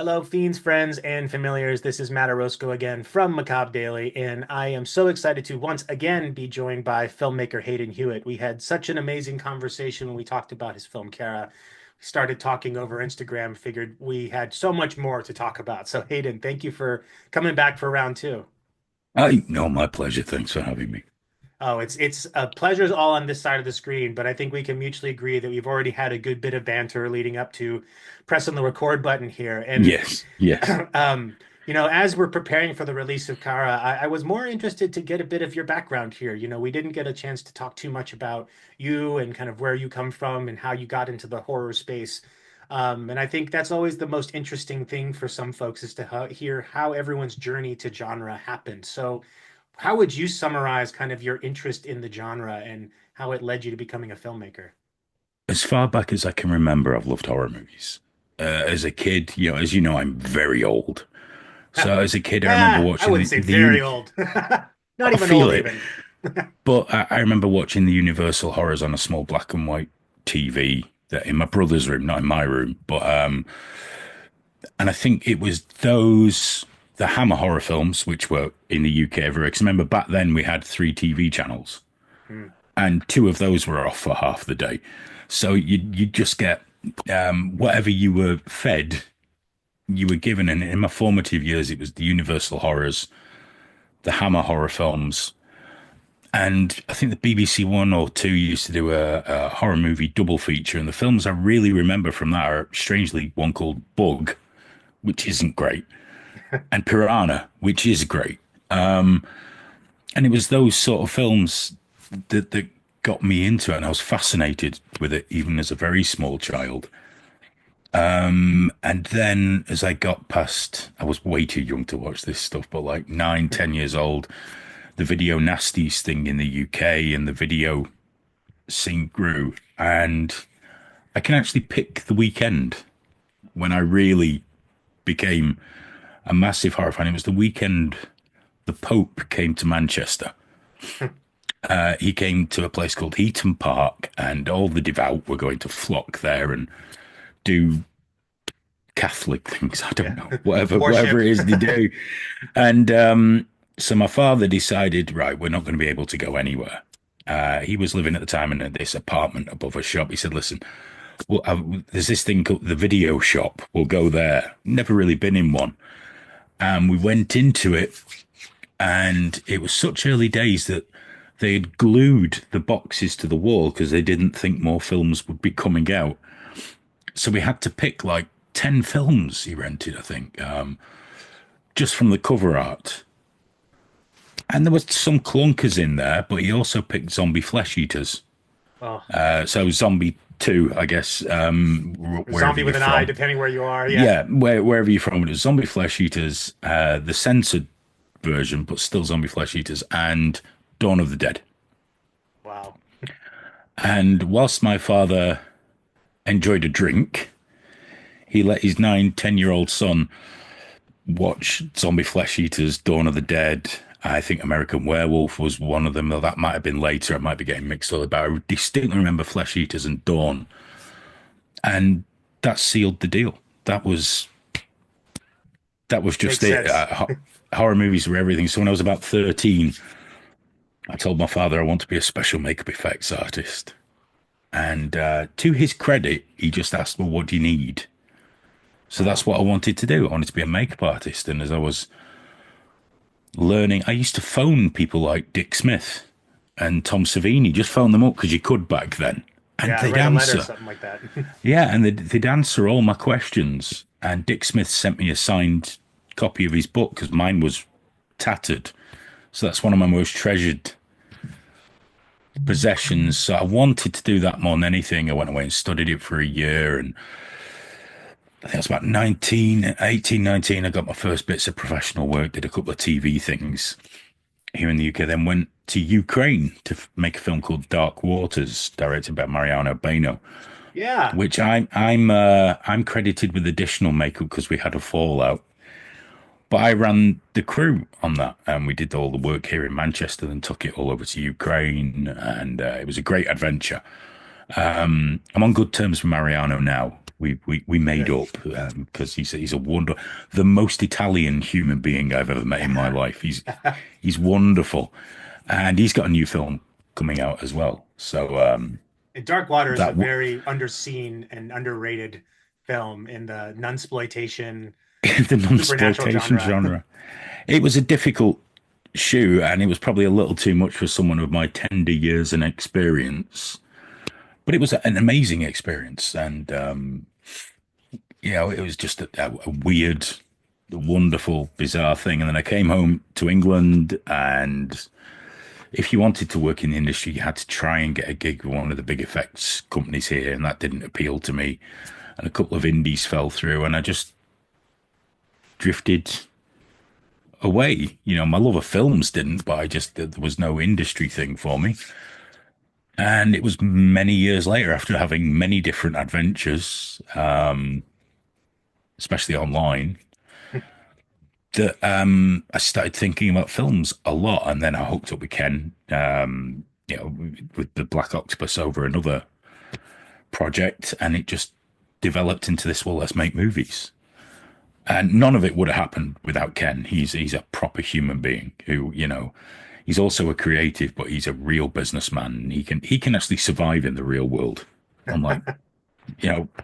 Hello, fiends, friends, and familiars. This is Matt Orozco again from Macabre Daily, and I am so excited to once again be joined by filmmaker Hayden Hewitt. We had such an amazing conversation when we talked about his film Cara. We started talking over Instagram, figured we had so much more to talk about. So, Hayden, thank you for coming back for round two. No, my pleasure. Thanks for having me. Oh, it's a pleasure's all on this side of the screen, but I think we can mutually agree that we've already had a good bit of banter leading up to pressing the record button here. And Yes, yes. as we're preparing for the release of Kara, I was more interested to get a bit of your background here. We didn't get a chance to talk too much about you and kind of where you come from and how you got into the horror space. And I think that's always the most interesting thing for some folks is to hear how everyone's journey to genre happened. So, how would you summarize kind of your interest in the genre and how it led you to becoming a filmmaker? As far back as I can remember, I've loved horror movies. As a kid, as you know, I'm very old. So as a kid, I remember I watching wouldn't say very old. Not I even feel old, it, even. but I remember watching the Universal horrors on a small black and white TV that in my brother's room, not in my room. And I think it was the Hammer horror films, which were in the UK everywhere. Because remember back then we had three TV channels, Hmm. and two of those were off for half the day. So you just get whatever you were fed, you were given. And in my formative years, it was the Universal horrors, the Hammer horror films, and I think the BBC One or Two used to do a horror movie double feature. And the films I really remember from that are strangely one called Bug, which isn't great, and Piranha, which is great. And it was those sort of films that got me into it, and I was fascinated with it even as a very small child. And then as I got past, I was way too young to watch this stuff, but like 9, 10 years old, the video nasties thing in the UK and the video scene grew, and I can actually pick the weekend when I really became a massive horror fan. It was the weekend the Pope came to Manchester. He came to a place called Heaton Park, and all the devout were going to flock there and do Catholic things. I don't Yeah. know, whatever Worship. it is they do. And so my father decided, right, we're not going to be able to go anywhere. He was living at the time in this apartment above a shop. He said, "Listen, well, there's this thing called the video shop. We'll go there." Never really been in one, and we went into it, and it was such early days that they had glued the boxes to the wall because they didn't think more films would be coming out. So we had to pick like 10 films he rented, I think, just from the cover art. And there was some clunkers in there, but he also picked zombie flesh eaters. Oh, So zombie 2, I guess, wherever zombie you're with an eye, from. depending where you are. Yeah. Yeah, wherever you're from, it was zombie flesh eaters, the censored version, but still zombie flesh eaters, and Dawn of the Dead. Wow. And whilst my father enjoyed a drink, he let his 9, 10-year-old son watch Zombie Flesh Eaters, Dawn of the Dead. I think American Werewolf was one of them, though that might have been later. I might be getting mixed up, but I distinctly remember Flesh Eaters and Dawn. And that sealed the deal. That was just Makes it. sense. Horror movies were everything. So when I was about 13, I told my father I want to be a special makeup effects artist. And to his credit, he just asked, "Well, what do you need?" So that's Wow. what I wanted to do. I wanted to be a makeup artist. And as I was learning, I used to phone people like Dick Smith and Tom Savini, just phone them up because you could back then. And Yeah, they'd write a letter, answer. something like that. Yeah, and they'd answer all my questions. And Dick Smith sent me a signed copy of his book because mine was tattered. So that's one of my most treasured possessions. So I wanted to do that more than anything. I went away and studied it for a year, and I think I was about 19, 18, 19. I got my first bits of professional work, did a couple of TV things here in the UK, then went to Ukraine to make a film called Dark Waters, directed by Mariano Beno, Yeah. which I'm credited with additional makeup because we had a fallout. But I ran the crew on that, and we did all the work here in Manchester, then took it all over to Ukraine, and it was a great adventure. I'm on good terms with Mariano now, We made Good. up because he's a wonder, the most Italian human being I've ever met in my life. He's wonderful, and he's got a new film coming out as well. So And Dark Water is a that very underseen and underrated film in the nunsploitation the supernatural non-exploitation genre. genre. It was a difficult shoot, and it was probably a little too much for someone of my tender years and experience. But it was an amazing experience, and it was just a weird, wonderful, bizarre thing. And then I came home to England, and if you wanted to work in the industry, you had to try and get a gig with one of the big effects companies here, and that didn't appeal to me. And a couple of indies fell through, and I just drifted away. My love of films didn't, but there was no industry thing for me. And it was many years later, after having many different adventures, especially online, that I started thinking about films a lot. And then I hooked up with Ken, with the Black Octopus over another project, and it just developed into this. Well, let's make movies. And none of it would have happened without Ken. He's a proper human being who, he's also a creative, but he's a real businessman. He can actually survive in the real world, unlike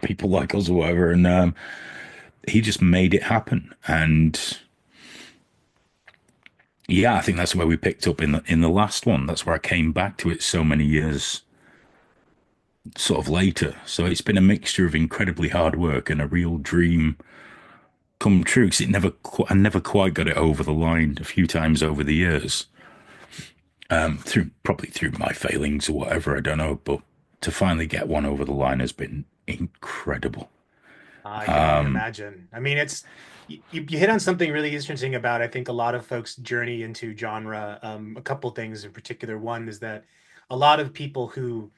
people like us or whatever. And he just made it happen. And yeah, I think that's where we picked up in the last one. That's where I came back to it so many years sort of later. So it's been a mixture of incredibly hard work and a real dream come true, because I never quite got it over the line a few times over the years. Through my failings or whatever, I don't know, but to finally get one over the line has been incredible. I can only imagine. I mean, you hit on something really interesting about, I think, a lot of folks' journey into genre. A couple things in particular. One is that a lot of people who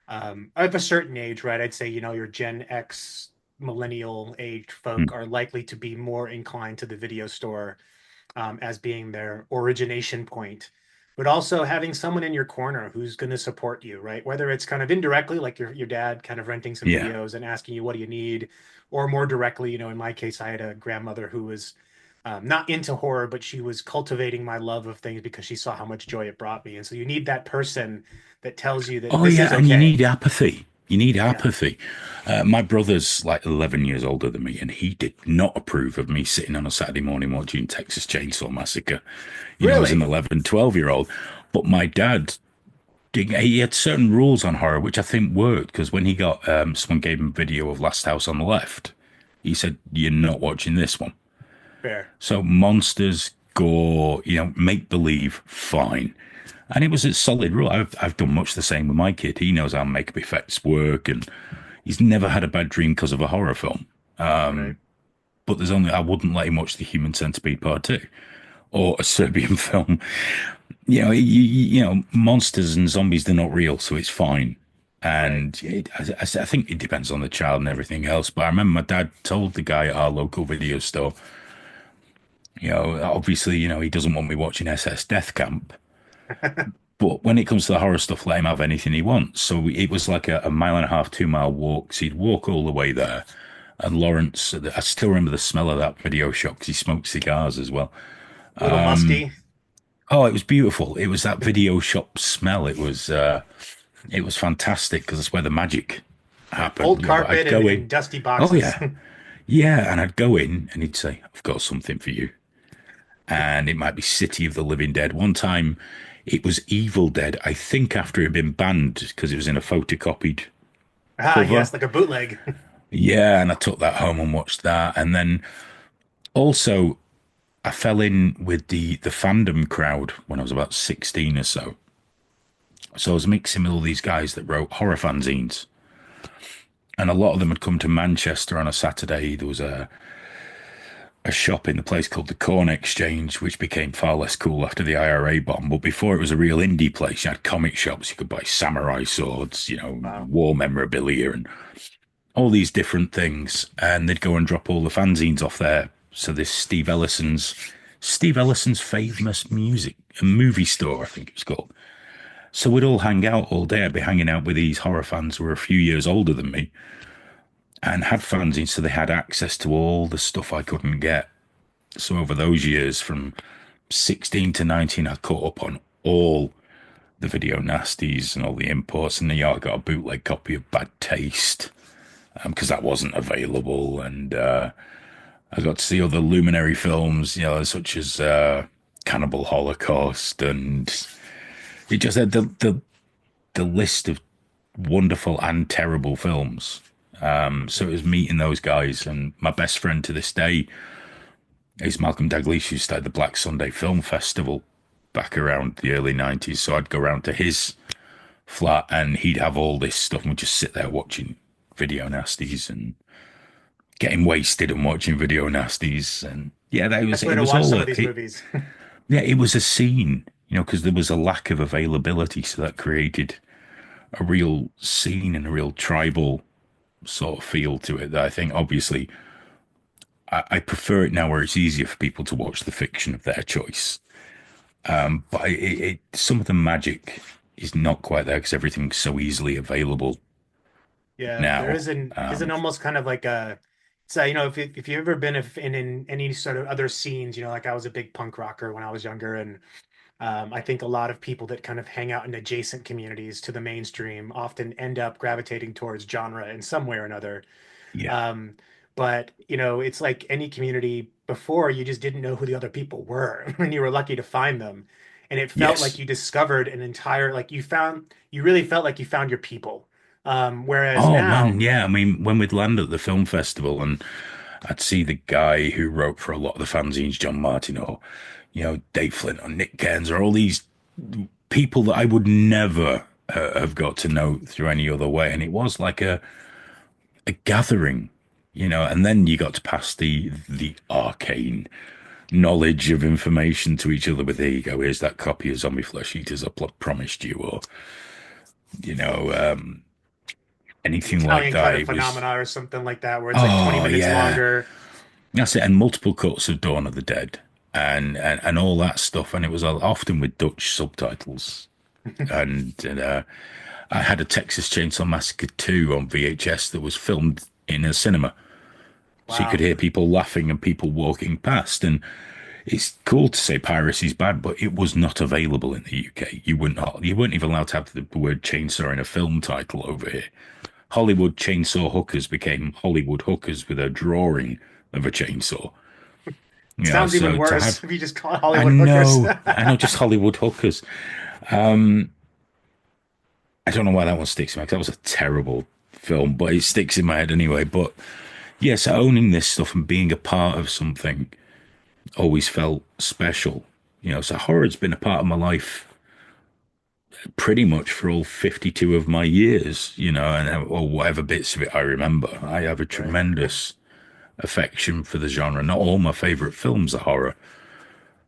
of a certain age, right? I'd say, your Gen X millennial age Mm. folk are likely to be more inclined to the video store as being their origination point, but also having someone in your corner who's going to support you, right? Whether it's kind of indirectly, like your dad kind of renting some Yeah. videos and asking you, what do you need? Or more directly, in my case, I had a grandmother who was not into horror, but she was cultivating my love of things because she saw how much joy it brought me. And so you need that person that tells you that Oh this yeah, is and you okay. need apathy. You need Yeah. apathy. My brother's like 11 years older than me, and he did not approve of me sitting on a Saturday morning watching Texas Chainsaw Massacre, as an Really? 11, 12 year old. But my dad, he had certain rules on horror, which I think worked, because when he got, someone gave him a video of Last House on the Left, he said, "You're not watching this one." Fair. So monsters, gore, make believe, fine. And it was a solid rule. I've done much the same with my kid. He knows how makeup effects work, and he's never had a bad dream because of a horror film. Right. But I wouldn't let him watch The Human Centipede Part 2 or a Serbian film. Monsters and zombies, they're not real, so it's fine. Right. And I think it depends on the child and everything else. But I remember my dad told the guy at our local video store, obviously, he doesn't want me watching SS Death Camp. But when it comes to the horror stuff, let him have anything he wants. So it was like a mile and a half, 2 mile walk. So he'd walk all the way there. And Lawrence, I still remember the smell of that video shop because he smoked cigars as well. A little musty. Oh, it was beautiful. It was that video shop smell. It was fantastic because that's where the magic Yeah. Old happened. I'd carpet go in. and dusty Oh boxes. yeah, yeah, and I'd go in and he'd say, "I've got something for you." And it might be City of the Living Dead. One time, it was Evil Dead. I think after it had been banned because it was in a photocopied Ah, cover. yes, like a bootleg. Yeah, and I took that home and watched that. And then also, I fell in with the fandom crowd when I was about 16 or so. So I was mixing with all these guys that wrote horror fanzines. And a lot of them had come to Manchester on a Saturday. There was a shop in the place called the Corn Exchange, which became far less cool after the IRA bomb. But before it was a real indie place. You had comic shops. You could buy samurai swords, Wow. war memorabilia and all these different things. And they'd go and drop all the fanzines off there. So this Steve Ellison's famous music, a movie store, I think it was called. So we'd all hang out all day. I'd be hanging out with these horror fans who were a few years older than me. and had fanzines, so they had access to all the stuff I couldn't get. So over those years, from 16 to 19, I caught up on all the video nasties and all the imports. And I got a bootleg copy of Bad Taste because that wasn't available. And I got to see other luminary films, such as Cannibal Holocaust. And it just had the list of wonderful and terrible films. So it was meeting those guys. And my best friend to this day is Malcolm Dalglish, who started the Black Sunday Film Festival back around the early 90s. So I'd go around to his flat and he'd have all this stuff and we'd just sit there watching video nasties and getting wasted and watching video nasties. And yeah, Best way it to was watch all some of these it, movies. yeah, it was a scene, because there was a lack of availability. So that created a real scene and a real tribal sort of feel to it that I think obviously I prefer it now where it's easier for people to watch the fiction of their choice. But some of the magic is not quite there because everything's so easily available Yeah, there now. is an almost kind of like a so if you've ever been in any sort of other scenes, like I was a big punk rocker when I was younger, and I think a lot of people that kind of hang out in adjacent communities to the mainstream often end up gravitating towards genre in some way or another. Yeah. Um, but it's like any community before, you just didn't know who the other people were when you were lucky to find them. And it felt like Yes. you discovered an entire, like you really felt like you found your people. Whereas Oh now, man, yeah. I mean, when we'd land at the film festival and I'd see the guy who wrote for a lot of the fanzines, John Martin or, Dave Flint or Nick Cairns or all these people that I would never have got to know through any other way. And it was like a gathering, and then you got to pass the arcane knowledge of information to each other with, there you go, here's that copy of Zombie Flesh Eaters I promised you, or, you know, um, the anything like Italian cut that. of It was, Phenomena or something like that, where it's like 20 oh, minutes yeah. longer. That's it. And multiple cuts of Dawn of the Dead and all that stuff. And it was often with Dutch subtitles. And I had a Texas Chainsaw Massacre 2 on VHS that was filmed in a cinema. So you could Wow. hear people laughing and people walking past. And it's cool to say piracy's bad, but it was not available in the UK. You weren't even allowed to have the word chainsaw in a film title over here. Hollywood chainsaw hookers became Hollywood hookers with a drawing of a chainsaw. Sounds even So to worse have, if you just call it Hollywood hookers. I know, just Hollywood hookers. Um, I don't know why that one sticks in my head. That was a terrible film, but it sticks in my head anyway. But yes, owning this stuff and being a part of something always felt special. So horror's been a part of my life pretty much for all 52 of my years, or whatever bits of it I remember. I have a Right. tremendous affection for the genre. Not all my favorite films are horror,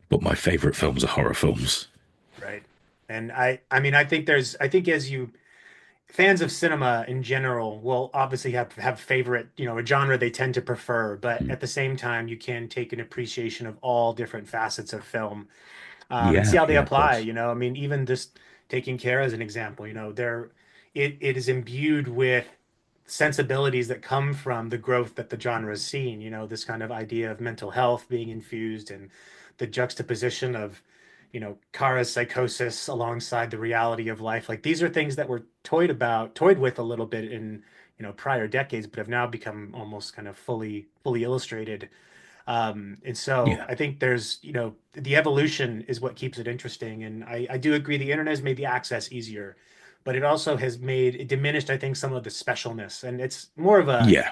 but my favorite films are horror films. Right. And I mean, I think as you fans of cinema in general will obviously have favorite, a genre they tend to prefer, but Mm. at the same time, you can take an appreciation of all different facets of film, and see Yeah, how they yeah, of apply. course. I mean, even just taking Cara as an example, it is imbued with sensibilities that come from the growth that the genre has seen. This kind of idea of mental health being infused and the juxtaposition of, Kara's psychosis alongside the reality of life. Like these are things that were toyed with a little bit in, prior decades, but have now become almost kind of fully illustrated. And so Yeah, I think there's, the evolution is what keeps it interesting. And I do agree the internet has made the access easier, but it also has made it diminished, I think, some of the specialness. And it's more of yeah,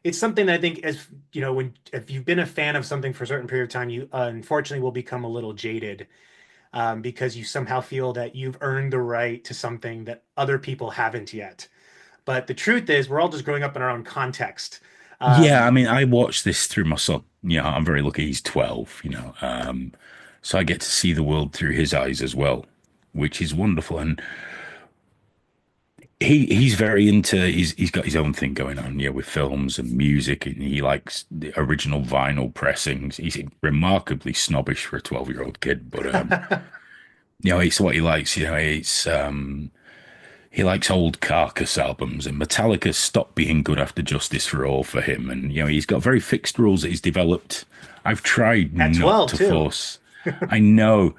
it's something that I think as, if you've been a fan of something for a certain period of time, you unfortunately will become a little jaded, because you somehow feel that you've earned the right to something that other people haven't yet. But the truth is, we're all just growing up in our own context. yeah. I Um, mean, I watched this through my son. I'm very lucky. He's 12. So I get to see the world through his eyes as well, which is wonderful. And he's very into. He's got his own thing going on, with films and music, and he likes the original vinyl pressings. He's remarkably snobbish for a 12-year-old kid, but it's what he likes. It's he likes old Carcass albums, and Metallica stopped being good after Justice for All for him. And he's got very fixed rules that he's developed. I've tried At not 12 to too. force. I know,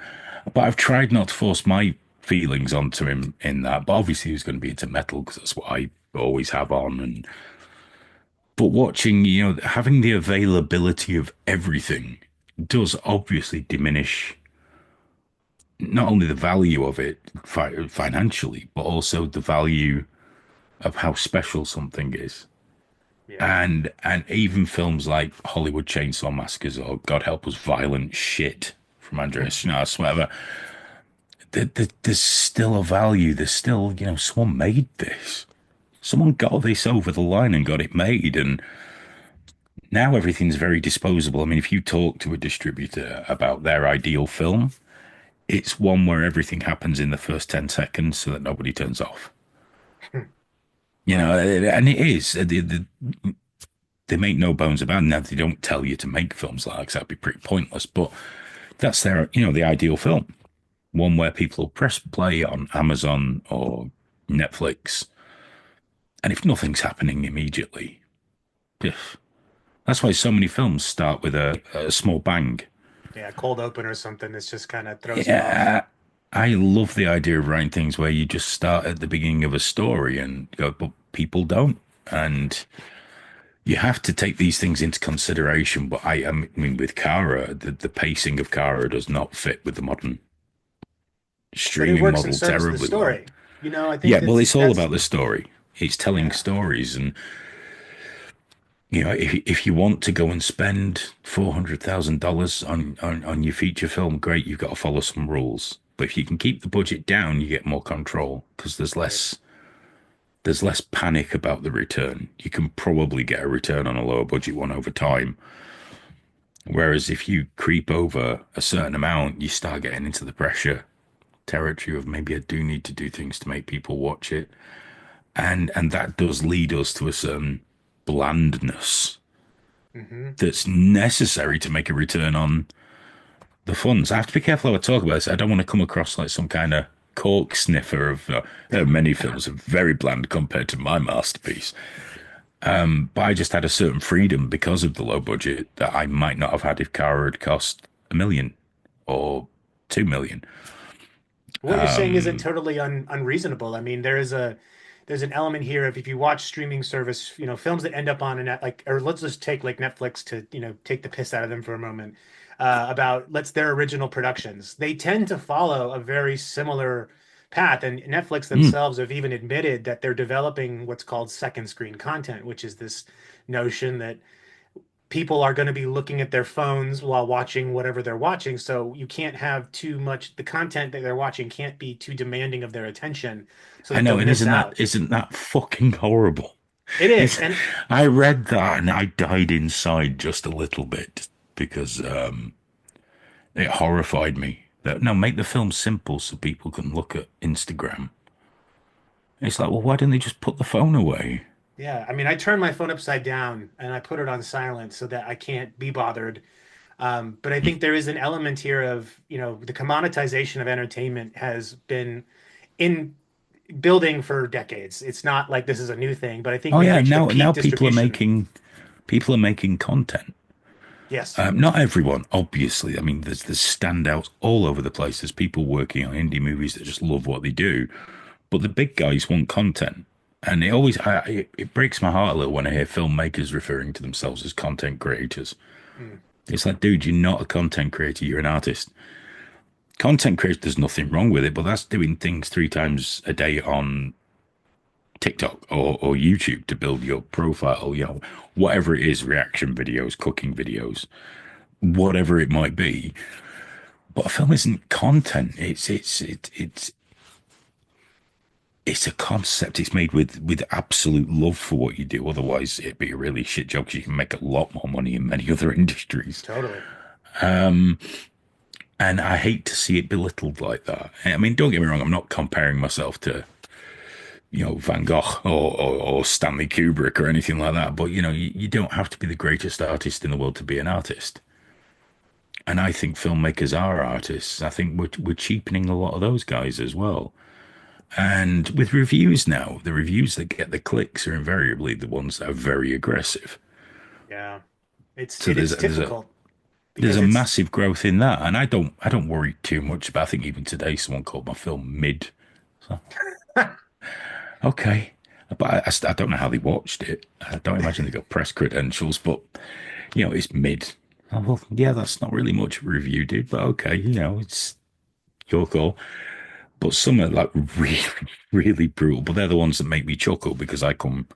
but I've tried not to force my feelings onto him in that. But obviously, he's going to be into metal because that's what I always have on. And but watching, having the availability of everything does obviously diminish not only the value of it financially, but also the value of how special something is. Yeah. And even films like Hollywood Chainsaw Massacres or God Help Us Violent Shit from Andreas Schnaas, whatever, there's still a value. There's still, someone made this. Someone got this over the line and got it made. And now everything's very disposable. I mean, if you talk to a distributor about their ideal film, it's one where everything happens in the first 10 seconds so that nobody turns off. Wow. And it is. They make no bones about it. Now, they don't tell you to make films like that 'cause that'd be pretty pointless, but that's the ideal film. One where people will press play on Amazon or Netflix. And if nothing's happening immediately, piff. That's why so many films start with a small bang. Yeah, cold open or something that just kind of throws you off. Yeah, I love the idea of writing things where you just start at the beginning of a story and go, but people don't. And you have to take these things into consideration. But I mean, with Cara, the pacing of Cara does not fit with the modern But it streaming works in model service of the terribly well. story. I think Yeah, well, it's all that's about the story. It's telling yeah. stories, and if you want to go and spend $400,000 on your feature film, great. You've got to follow some rules. But if you can keep the budget down, you get more control because Right. there's less panic about the return. You can probably get a return on a lower budget one over time. Whereas if you creep over a certain amount, you start getting into the pressure territory of maybe I do need to do things to make people watch it. And that does lead us to a certain blandness Hmm. that's necessary to make a return on the funds. I have to be careful how I talk about this. I don't want to come across like some kind of cork sniffer of many films are very bland compared to my masterpiece. But I just had a certain freedom because of the low budget that I might not have had if Cara had cost 1 million or 2 million. What you're saying isn't totally unreasonable. I mean, there's an element here of if you watch streaming service, films that end up on a net like, or let's just take like Netflix to, take the piss out of them for a moment, about let's their original productions. They tend to follow a very similar path, and Netflix Mm. themselves have even admitted that they're developing what's called second screen content, which is this notion that people are going to be looking at their phones while watching whatever they're watching. So you can't have too much, the content that they're watching can't be too demanding of their attention so I that they'll know, and miss out. isn't that fucking horrible? It is. It's, And I read that and I died inside just a little bit because it horrified me. That no, make the film simple so people can look at Instagram. It's like, well, why don't they just put the phone away? yeah, I mean, I turn my phone upside down and I put it on silent so that I can't be bothered. But I think there is an element here of, the commoditization of entertainment has been in building for decades. It's not like this is a new thing, but I think Oh we've yeah, reached a now peak distribution. people are making content. Yes, Not everyone, obviously. I mean, there's standouts all over the place. There's people working on indie movies that just love what they do, but the big guys want content. And it breaks my heart a little when I hear filmmakers referring to themselves as content creators. mm, It's like, dude, you're not a content creator, you're an artist. Content creator, there's nothing wrong with it, but that's doing things 3 times a day on TikTok or YouTube to build your profile, whatever it is, reaction videos, cooking videos, whatever it might be. But a film isn't content. It's a concept. It's made with absolute love for what you do. Otherwise, it'd be a really shit job because you can make a lot more money in many other industries. totally. And I hate to see it belittled like that. I mean, don't get me wrong. I'm not comparing myself to Van Gogh or Stanley Kubrick or anything like that. But you don't have to be the greatest artist in the world to be an artist. And I think filmmakers are artists. I think we're cheapening a lot of those guys as well. And with reviews now, the reviews that get the clicks are invariably the ones that are very aggressive. Yeah. So It's difficult there's because a it's massive growth in that, and I don't worry too much about. I think even today, someone called my film mid. So okay, but I don't know how they watched it. I don't imagine they got press credentials, but it's mid. Oh, well, yeah, that's not really much of a review, dude. But okay, it's your call. But some are like really, really brutal. But they're the ones that make me chuckle because I come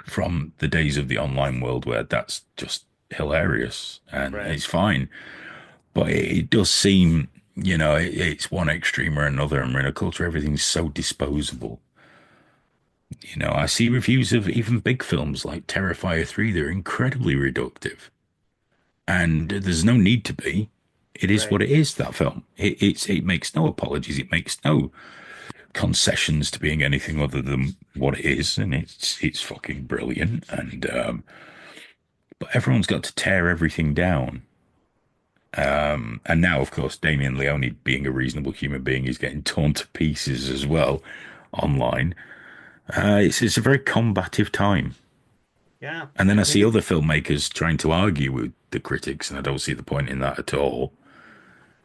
from the days of the online world where that's just hilarious and right. it's fine. But it does seem, it's one extreme or another, and we're in a culture everything's so disposable. I see reviews of even big films like Terrifier 3, they're incredibly reductive. And there's no need to be. It is Right. what it is, that film. It makes no apologies. It makes no concessions to being anything other than what it is, and it's fucking brilliant. And but everyone's got to tear everything down. And now, of course, Damien Leone, being a reasonable human being, is getting torn to pieces as well online. It's a very combative time. Yeah. And then I I mean, see other filmmakers trying to argue with the critics, and I don't see the point in that at all.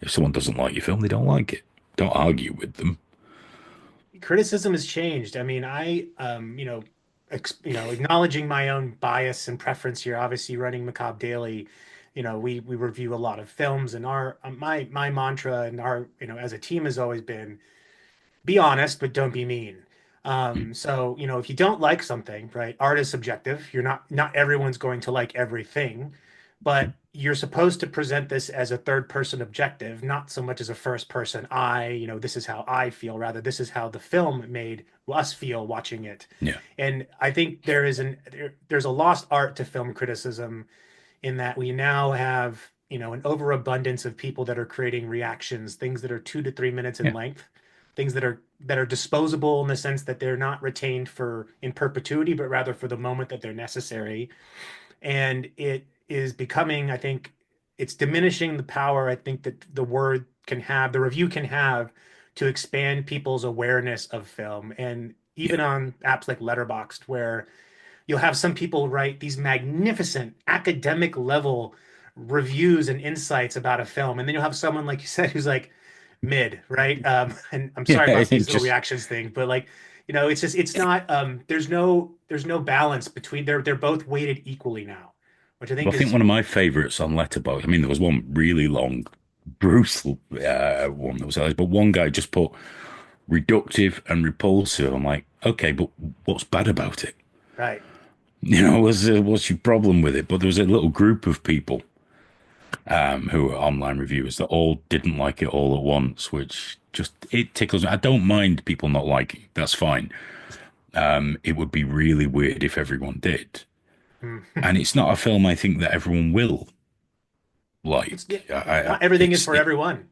If someone doesn't like your film, they don't like it. Don't argue with them. criticism has changed. I mean, acknowledging my own bias and preference here, obviously running Macabre Daily, we review a lot of films, and our my mantra and our, as a team has always been, be honest, but don't be mean. Mm, So, if you don't like something, right, art is subjective. Not everyone's going to like everything, yeah, but you're supposed to present this as a third person objective, not so much as a first person this is how I feel, rather, this is how the film made us feel watching it. yeah, And I think there's a lost art to film criticism in that we now have, an overabundance of people that are creating reactions, things that are 2 to 3 minutes in yeah. length, things that are disposable in the sense that they're not retained for in perpetuity, but rather for the moment that they're necessary. And it is becoming, I think, it's diminishing the power I think that the review can have to expand people's awareness of film. And even Yeah. on apps like Letterboxd, where you'll have some people write these magnificent academic level reviews and insights about a film, and then you'll have someone like you said who's like mid, right? And I'm Yeah, sorry about it these little just reactions thing, but like, it's just it's not. There's no balance between they're both weighted equally now, which I Well, think I think is one of my favorites on Letterboxd. I mean, there was one really long, brutal one that was, but one guy just put reductive and repulsive. I'm like, okay, but what's bad about it? right. What's your problem with it? But there was a little group of people who were online reviewers that all didn't like it all at once, which just it tickles me. I don't mind people not liking. That's fine. It would be really weird if everyone did. Hmm. And it's not a film I think that everyone will It's yeah, like. not everything is for everyone,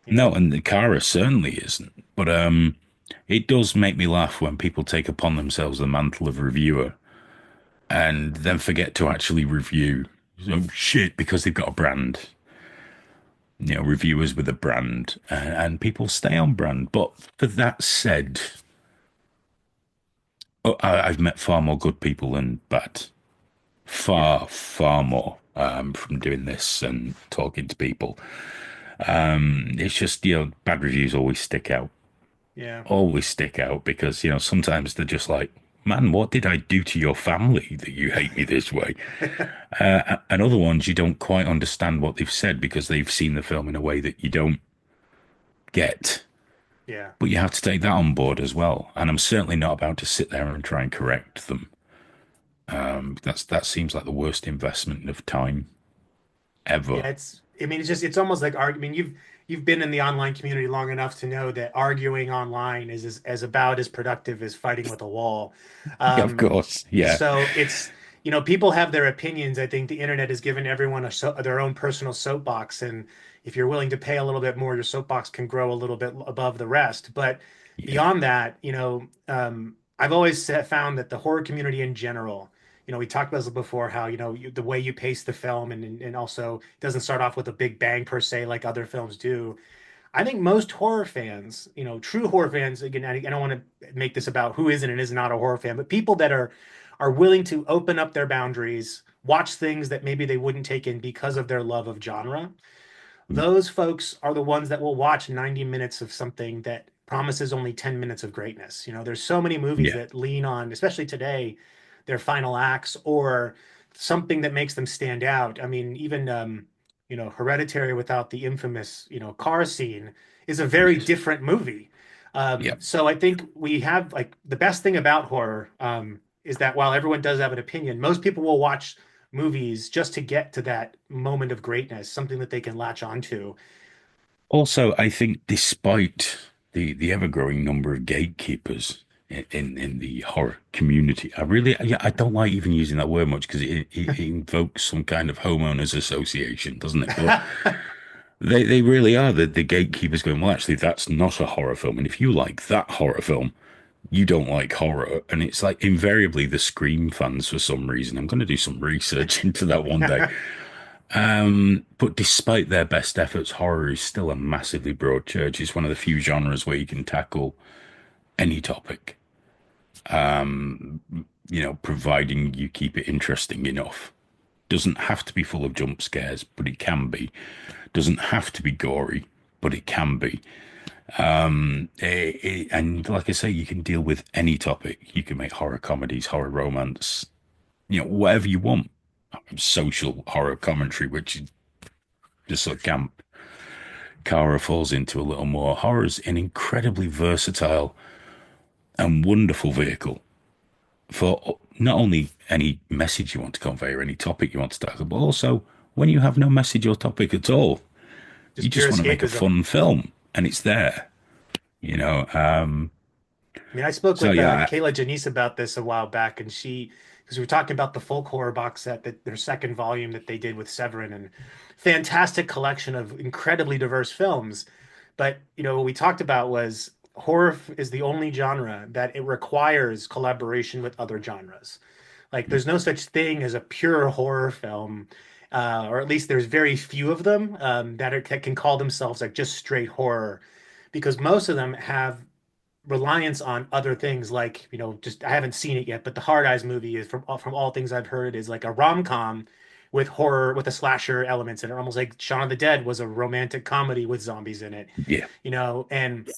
you No, know. and the Cara certainly isn't. But it does make me laugh when people take upon themselves the mantle of reviewer and then forget to actually review. So shit, because they've got a brand. Reviewers with a brand, and people stay on brand. But for that said, I've met far more good people than bad. Yeah, Far, far more from doing this and talking to people. It's just, bad reviews always stick out. yeah, Always stick out because, sometimes they're just like, man, what did I do to your family that you hate me this way? And other ones, you don't quite understand what they've said because they've seen the film in a way that you don't get. yeah. But you have to take that on board as well. And I'm certainly not about to sit there and try and correct them. That seems like the worst investment of time ever. Yeah, I mean, it's almost like I mean, you've been in the online community long enough to know that arguing online is as about as productive as fighting with a wall. Yeah, of Um, course. Yeah. so people have their opinions. I think the internet has given everyone their own personal soapbox, and if you're willing to pay a little bit more, your soapbox can grow a little bit above the rest. But Yeah. beyond that, I've always found that the horror community in general, we talked about this before, how, the way you pace the film, and also it doesn't start off with a big bang per se like other films do. I think most horror fans, true horror fans, again, I don't want to make this about who is and is not a horror fan, but people that are willing to open up their boundaries, watch things that maybe they wouldn't take in because of their love of genre. Mm. Those folks are the ones that will watch 90 minutes of something that promises only 10 minutes of greatness. There's so many movies Yeah, that lean on, especially today, their final acts or something that makes them stand out. I mean, even Hereditary without the infamous, car scene is a very yes, different movie. yeah. So I think we have like the best thing about horror is that while everyone does have an opinion, most people will watch movies just to get to that moment of greatness, something that they can latch onto. Also, I think despite the ever-growing number of gatekeepers in the horror community, yeah, I don't like even using that word much because it invokes some kind of homeowners association, doesn't it? But they really are the gatekeepers going, well, actually, that's not a horror film. And if you like that horror film, you don't like horror. And it's like invariably the Scream fans for some reason. I'm going to do some research into that one day. But despite their best efforts, horror is still a massively broad church. It's one of the few genres where you can tackle any topic, providing you keep it interesting enough. Doesn't have to be full of jump scares, but it can be. Doesn't have to be gory, but it can be. And like I say, you can deal with any topic. You can make horror comedies, horror romance, whatever you want. Social horror commentary, which is just a camp. Cara falls into a little more. Horror's an incredibly versatile and wonderful vehicle for not only any message you want to convey or any topic you want to tackle, but also when you have no message or topic at all, you Just pure just want to make a escapism. fun film and it's there, you know. I mean, I spoke So with yeah, Kayla Janice about this a while back, and because we were talking about the folk horror box set, that their second volume that they did with Severin, and fantastic collection of incredibly diverse films. But, what we talked about was horror is the only genre that it requires collaboration with other genres. Like, there's no such thing as a pure horror film, or at least there's very few of them that can call themselves like just straight horror, because most of them have reliance on other things like just I haven't seen it yet, but the Hard Eyes movie is from all things I've heard is like a rom-com with horror with a slasher elements in it, almost like Shaun of the Dead was a romantic comedy with zombies in it, yeah, and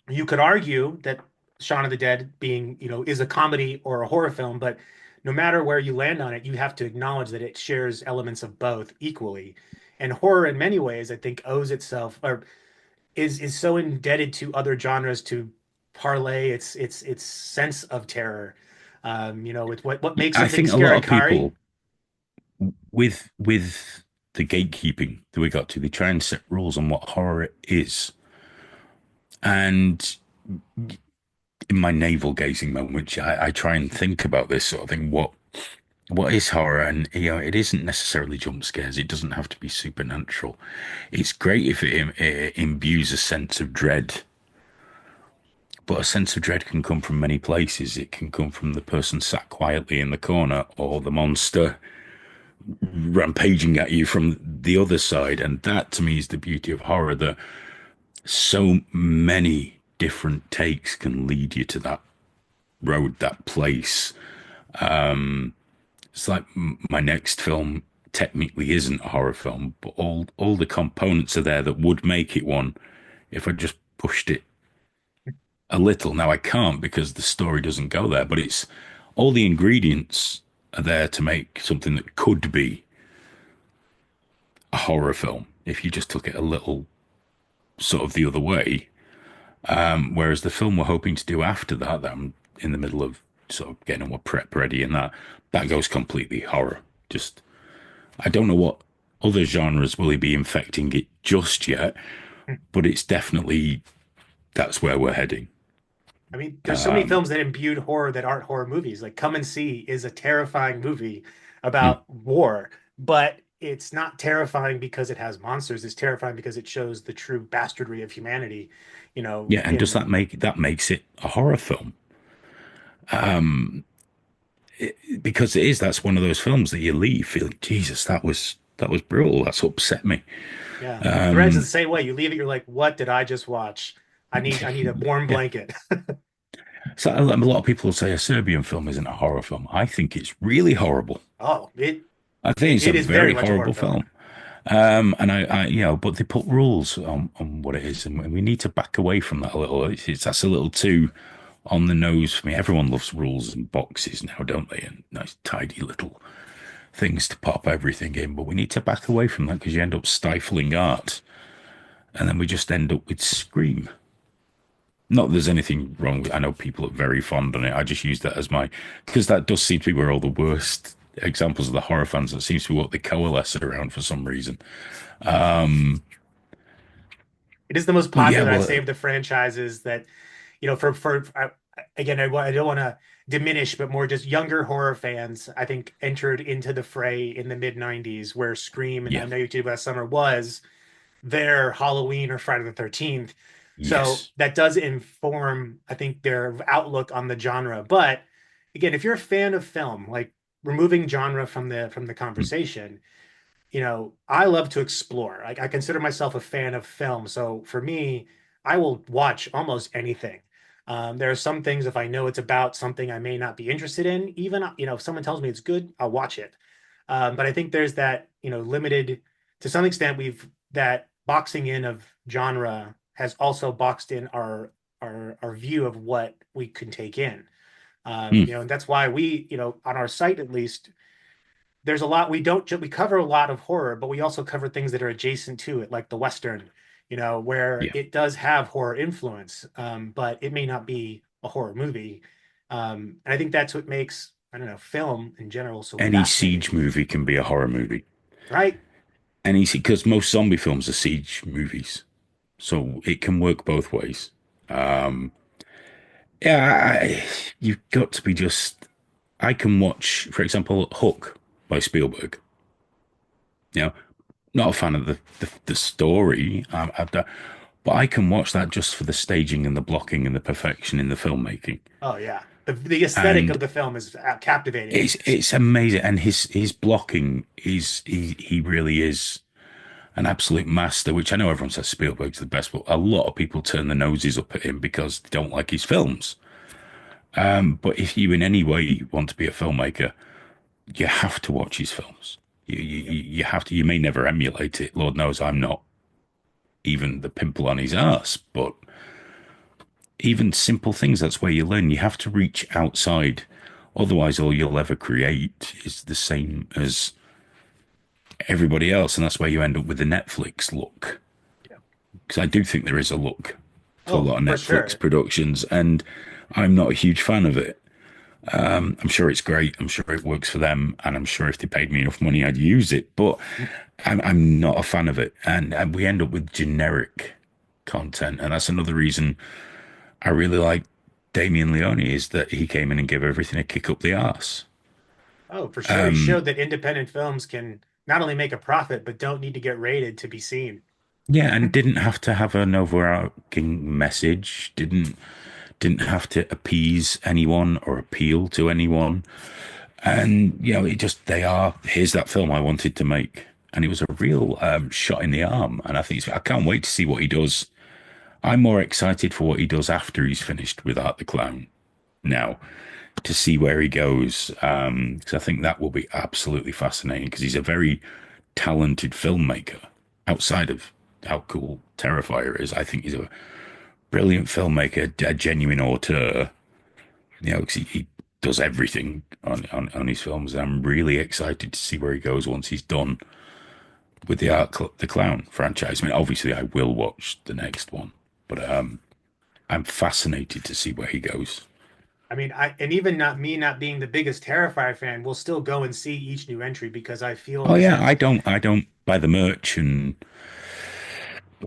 you could argue that Shaun of the Dead being is a comedy or a horror film, but no matter where you land on it, you have to acknowledge that it shares elements of both equally. And horror in many ways I think owes itself or is so indebted to other genres to parlay its sense of terror. With what makes I something think a lot scary, of Kari. people with the gatekeeping that we got to, they try and set rules on what horror is. And in my navel gazing moment, I try and think about this sort of thing. What is horror? And it isn't necessarily jump scares. It doesn't have to be supernatural. It's great if it imbues a sense of dread. But a sense of dread can come from many places. It can come from the person sat quietly in the corner or the monster rampaging at you from the other side. And that to me is the beauty of horror, that so many different takes can lead you to that road, that place. It's like my next film technically isn't a horror film, but all the components are there that would make it one if I just pushed it a little. Now I can't because the story doesn't go there, but it's all the ingredients are there to make something that could be a horror film if you just took it a little sort of the other way. Whereas the film we're hoping to do after that I'm in the middle of sort of getting our prep ready, and that goes completely horror. Just I don't know what other genres will he be infecting it just yet, but it's definitely that's where we're heading. I mean, there's so many films that imbued horror that aren't horror movies. Like Come and See is a terrifying movie Mm, about war, but it's not terrifying because it has monsters. It's terrifying because it shows the true bastardry of humanity. yeah, and does In that makes it a horror film? Because it is, that's one of those films that you leave feeling, Jesus, that was that was brutal. That's upset me. Yeah. Threads are the Um, same way. You leave it, you're like, what did I just watch? I need a warm yeah. blanket. So a lot of people say a Serbian film isn't a horror film. I think it's really horrible. Oh, I think it's a it is very very much a horror horrible film. film. And but they put rules on what it is, and we need to back away from that a little. That's a little too on the nose for me. Everyone loves rules and boxes now, don't they? And nice, tidy little things to pop everything in. But we need to back away from that because you end up stifling art, and then we just end up with Scream. Not that there's anything wrong with. I know people are very fond on it. I just use that as my because that does seem to be where all the worst examples of the horror fans. That seems to be what they coalesce around for some reason. It is the most But yeah, popular, I'd say, well, of the franchises that, again, I don't want to diminish, but more just younger horror fans, I think, entered into the fray in the mid 90s, where Scream and I yeah, Know You Did Last Summer was their Halloween or Friday the 13th. So yes, that does inform, I think, their outlook on the genre. But again, if you're a fan of film, like removing genre from the mm, conversation, I love to explore. Like I consider myself a fan of film. So for me, I will watch almost anything. There are some things if I know it's about something I may not be interested in, even if someone tells me it's good, I'll watch it. But I think there's that, limited to some extent we've that boxing in of genre has also boxed in our view of what we can take in. mm, And that's why we, on our site at least, there's a lot we cover a lot of horror, but we also cover things that are adjacent to it, like the Western, where yeah. it does have horror influence, but it may not be a horror movie. And I think that's what makes, I don't know, film in general so Any siege fascinating, movie can be a horror movie. right? Any because most zombie films are siege movies, so it can work both ways. Yeah, you've got to be just. I can watch, for example, Hook by Spielberg. You know, not a fan of the story, but I can watch that just for the staging and the blocking and the perfection in the filmmaking. Oh yeah, the aesthetic And of the film is captivating. it's amazing, and his blocking is he really is an absolute master. Which I know everyone says Spielberg's the best, but a lot of people turn their noses up at him because they don't like his films. But if you in any way want to be a filmmaker, you have to watch his films. You have to. You may never emulate it. Lord knows I'm not even the pimple on his ass, but even simple things, that's where you learn. You have to reach outside. Otherwise, all you'll ever create is the same as everybody else. And that's where you end up with the Netflix look. Yeah. Because I do think there is a look to a Oh, lot of for Netflix sure. productions, and I'm not a huge fan of it. I'm sure it's great. I'm sure it works for them, and I'm sure if they paid me enough money, I'd use it. But I'm not a fan of it, and we end up with generic content, and that's another reason I really like Damien Leone is that he came in and gave everything a kick up the arse. Oh, for sure. He showed that independent films can not only make a profit, but don't need to get rated to be seen. Yeah, and didn't have to have an overarching message. Didn't have to appease anyone or appeal to anyone. And it just they are. Here's that film I wanted to make, and it was a real shot in the arm. And I can't wait to see what he does. I'm more excited for what he does after he's finished with Art the Clown now to see where he goes. Because I think that will be absolutely fascinating because he's a very talented filmmaker outside of how cool Terrifier is. I think he's a brilliant filmmaker, a genuine auteur, 'cause he does everything on his films. And I'm really excited to see where he goes once he's done with the Clown franchise. I mean, obviously, I will watch the next one, but I'm fascinated to see where he goes. I mean, and even not being the biggest Terrifier fan, will still go and see each new entry because I feel Oh as yeah, if, I don't buy the merch and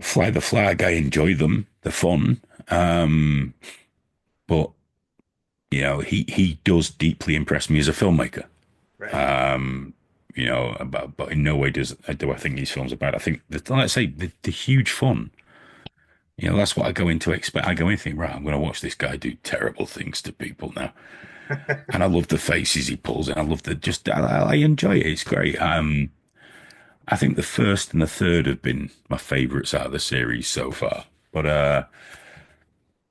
fly the flag. I enjoy them; they're fun. But he does deeply impress me as a filmmaker. right. But in no way do I think these films are bad. I think that, like I say, the huge fun. That's what I go into expect. I go in thinking, right, I'm going to watch this guy do terrible things to people now, and I love the faces he pulls, and I love I enjoy it. It's great. I think the first and the third have been my favorites out of the series so far. But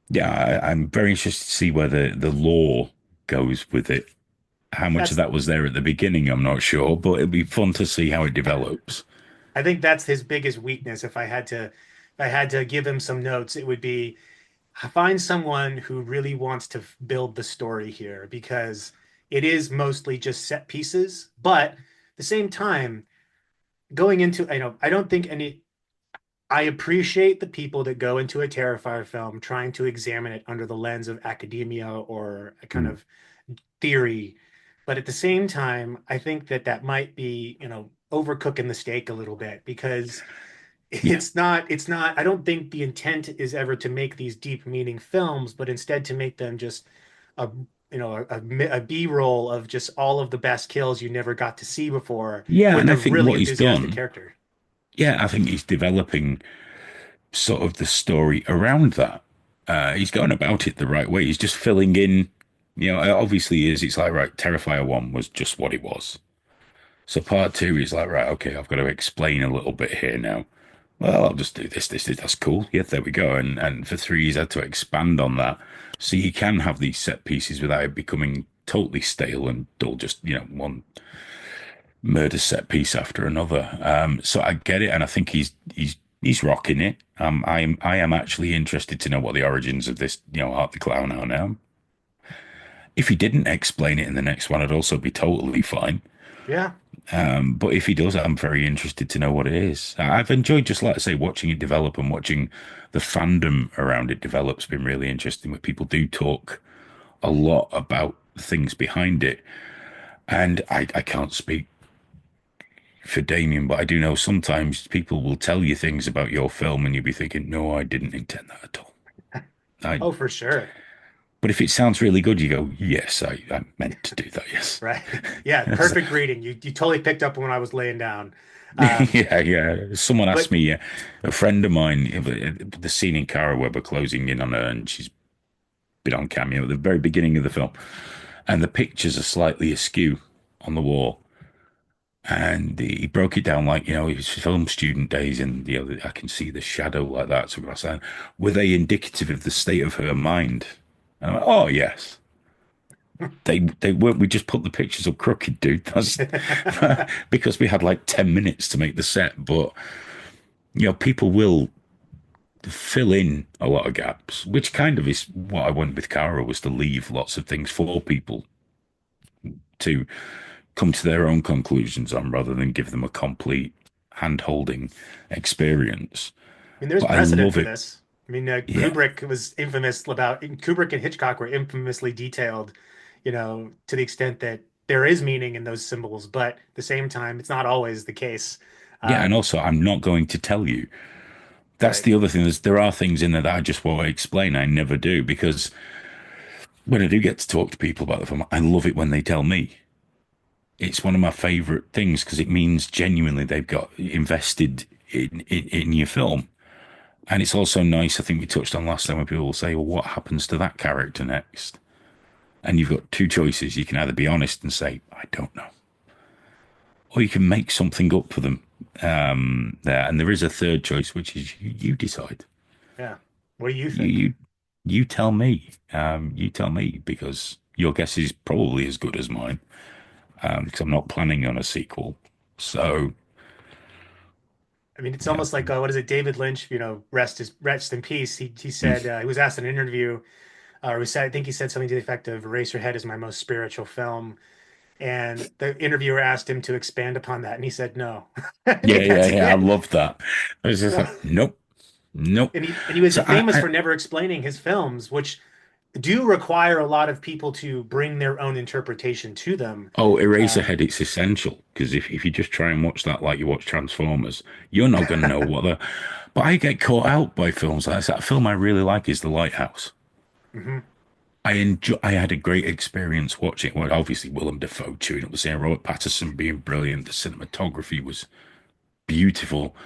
yeah, I'm very interested to see where the lore goes with it. How much of That's that was there at the beginning, I'm not sure, but it'll be fun to see how it develops. I think that's his biggest weakness. If I had to give him some notes, it would be find someone who really wants to build the story here because it is mostly just set pieces, but at the same time, going into I don't think any I appreciate the people that go into a Terrifier film trying to examine it under the lens of academia or a kind Mm. of theory. But at the same time, I think that that might be, overcooking the steak a little bit because Yeah. I don't think the intent is ever to make these deep meaning films, but instead to make them just a, a B-roll of just all of the best kills you never got to see before Yeah, with and I a think really what he's enthusiastic done, character. yeah, I think he's developing sort of the story around that. He's going about it the right way. He's just filling in, obviously is it's like right, Terrifier 1 was just what it was. So part two is like, right, okay, I've got to explain a little bit here now. Well, I'll just do this, that's cool. Yeah, there we go. And for three, he's had to expand on that. So you can have these set pieces without it becoming totally stale and dull, just, one murder set piece after another. So I get it, and I think he's rocking it. I am actually interested to know what the origins of this, Art the Clown are now. If he didn't explain it in the next one, I'd also be totally fine. Yeah. But if he does, I'm very interested to know what it is. I've enjoyed just like I say, watching it develop and watching the fandom around it develop's been really interesting. Where people do talk a lot about things behind it, and I can't speak for Damien, but I do know sometimes people will tell you things about your film, and you'll be thinking, "No, I didn't intend that at all." I, Oh, for sure. but if it sounds really good, you go, "Yes, I meant to do that." Yes. Right. Yeah. Perfect reading. You totally picked up when I was laying down. Um, Yeah, yeah. Someone asked but me, a friend of mine, the scene in Cara where we're closing in on her and she's been on cameo at the very beginning of the film, and the pictures are slightly askew on the wall. And he broke it down like, it was film student days, and I can see the shadow like that. So I was saying, were they indicative of the state of her mind? And I went, oh yes. They weren't. We just put the pictures up crooked, dude. That's because we had like 10 minutes to make the set, but people will fill in a lot of gaps, which kind of is what I went with Cara was to leave lots of things for people to come to their own conclusions on rather than give them a complete hand-holding experience. I mean, there's But I precedent love for it. this. I mean, Yeah. Kubrick was infamous about Kubrick and Hitchcock were infamously detailed, to the extent that there is meaning in those symbols, but at the same time, it's not always the case. Yeah, and Um, also I'm not going to tell you. That's right. the other thing. There are things in there that I just won't explain. I never do because when I do get to talk to people about the film, I love it when they tell me. It's one of my favorite things because it means genuinely they've got invested in your film. And it's also nice, I think we touched on last time, when people will say, well, what happens to that character next? And you've got two choices. You can either be honest and say, I don't know, or you can make something up for them there. And there is a third choice, which is you decide. Yeah. What do you You, think? you, you tell me. You tell me because your guess is probably as good as mine because I'm not planning on a sequel. So, I mean, it's yeah. almost like what is it? David Lynch, rest in peace. He Mm. said he was asked in an interview, or he said I think he said something to the effect of "Eraserhead is my most spiritual film." And the interviewer asked him to expand upon that, and he said no. I Yeah, think yeah, that's yeah. I it. love that. I was just like, nope, nope. And he was So famous for never explaining his films, which do require a lot of people to bring their own interpretation to them. oh, Um, Eraserhead, it's essential because if you just try and watch that like you watch Transformers, you're not going to know what the. But I get caught out by films like this. That film I really like is The Lighthouse. mhm. I enjoy. I had a great experience watching. Well, obviously Willem Dafoe chewing up the scene, Robert Pattinson being brilliant. The cinematography was beautiful,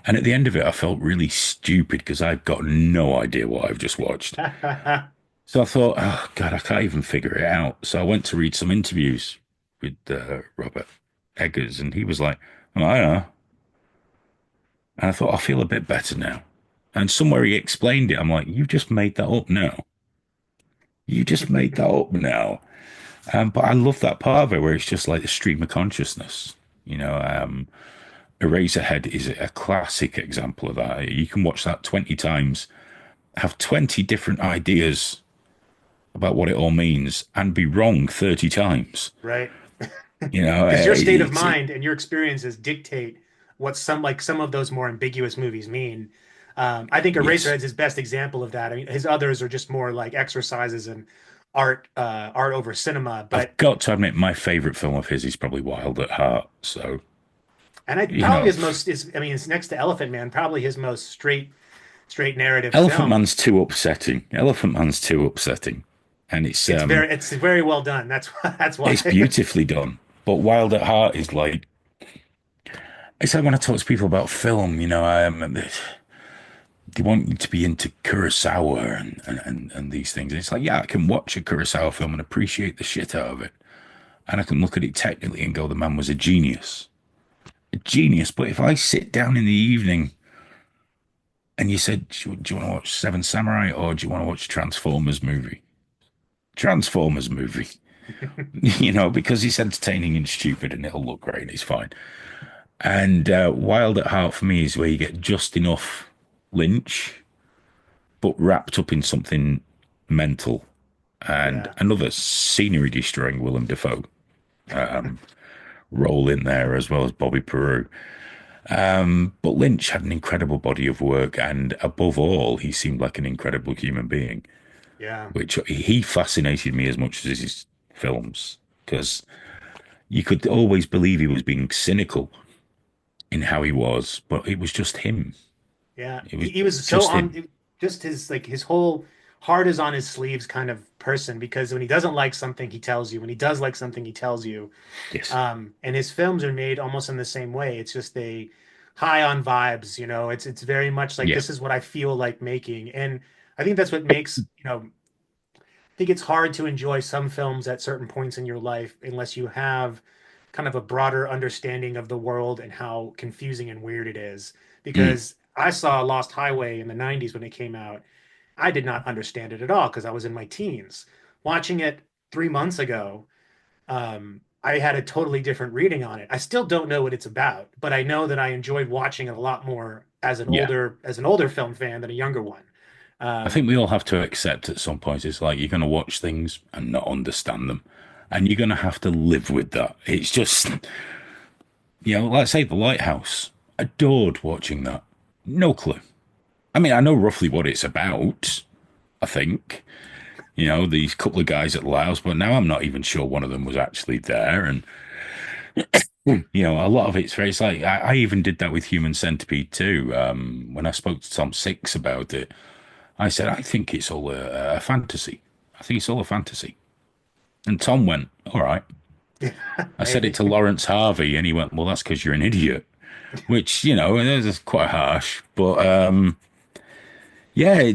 and at the end of it, I felt really stupid because I've got no idea what I've just watched. So I thought, oh God, I can't even figure it out. So I went to read some interviews with Robert Eggers, and he was like, well, I don't know. And I thought, I feel a bit better now. And somewhere he explained it. I'm like, you just made that up now. You just made that up now. But I love that part of it where it's just like a stream of consciousness. You know, Eraserhead is a classic example of that. You can watch that 20 times, have 20 different ideas about what it all means, and be wrong 30 times. Right. You know, Because your state of it's mind and your experiences dictate what some of those more ambiguous movies mean. I think yes. Eraserhead's his best example of that. I mean, his others are just more like exercises in art over cinema. I've But got to admit, my favorite film of his is probably Wild at Heart. So, and I you probably know, his most is I mean, it's next to Elephant Man, probably his most straight narrative Elephant film. Man's too upsetting. Elephant Man's too upsetting. And It's very well done. That's why, that's it's why. beautifully done. But Wild at Heart is like, it's like when I talk to people about film, they want you to be into Kurosawa and these things. And it's like, yeah, I can watch a Kurosawa film and appreciate the shit out of it. And I can look at it technically and go, the man was a genius. A genius. But if I sit down in the evening and you said, do you want to watch Seven Samurai or do you want to watch Transformers movie? Transformers movie. Because he's entertaining and stupid and it'll look great and it's fine. And Wild at Heart for me is where you get just enough Lynch, but wrapped up in something mental. And Yeah, another scenery destroying Willem Dafoe role in there, as well as Bobby Peru. But Lynch had an incredible body of work, and above all, he seemed like an incredible human being, yeah, which he fascinated me as much as his films, because you could always believe he was being cynical in how he was, but it was just him. yeah. It was He was so just him. on just his like his whole heart is on his sleeves kind of person because when he doesn't like something, he tells you. When he does like something, he tells you. Yes. And his films are made almost in the same way. It's just they high on vibes, you know. It's very much like Yeah. this is what I feel like making. And I think that's what makes, I think it's hard to enjoy some films at certain points in your life unless you have kind of a broader understanding of the world and how confusing and weird it is. Mm. Because I saw Lost Highway in the 90s when it came out. I did not understand it at all because I was in my teens. Watching it 3 months ago, I had a totally different reading on it. I still don't know what it's about, but I know that I enjoyed watching it a lot more Yeah. as an older film fan than a younger one. I think Um, we all have to accept at some point it's like you're going to watch things and not understand them. And you're going to have to live with that. It's just, let's say The Lighthouse. Adored watching that. No clue. I mean, I know roughly what it's about, I think. These couple of guys at the lighthouse, but now I'm not even sure one of them was actually there. And, a lot of it's like, I even did that with Human Centipede too. When I spoke to Tom Six about it, I said, I think it's all a fantasy. I think it's all a fantasy. And Tom went, all right. I said it hey, to Lawrence Harvey, and he went, well, that's because you're an idiot. Which, is quite harsh. But yeah,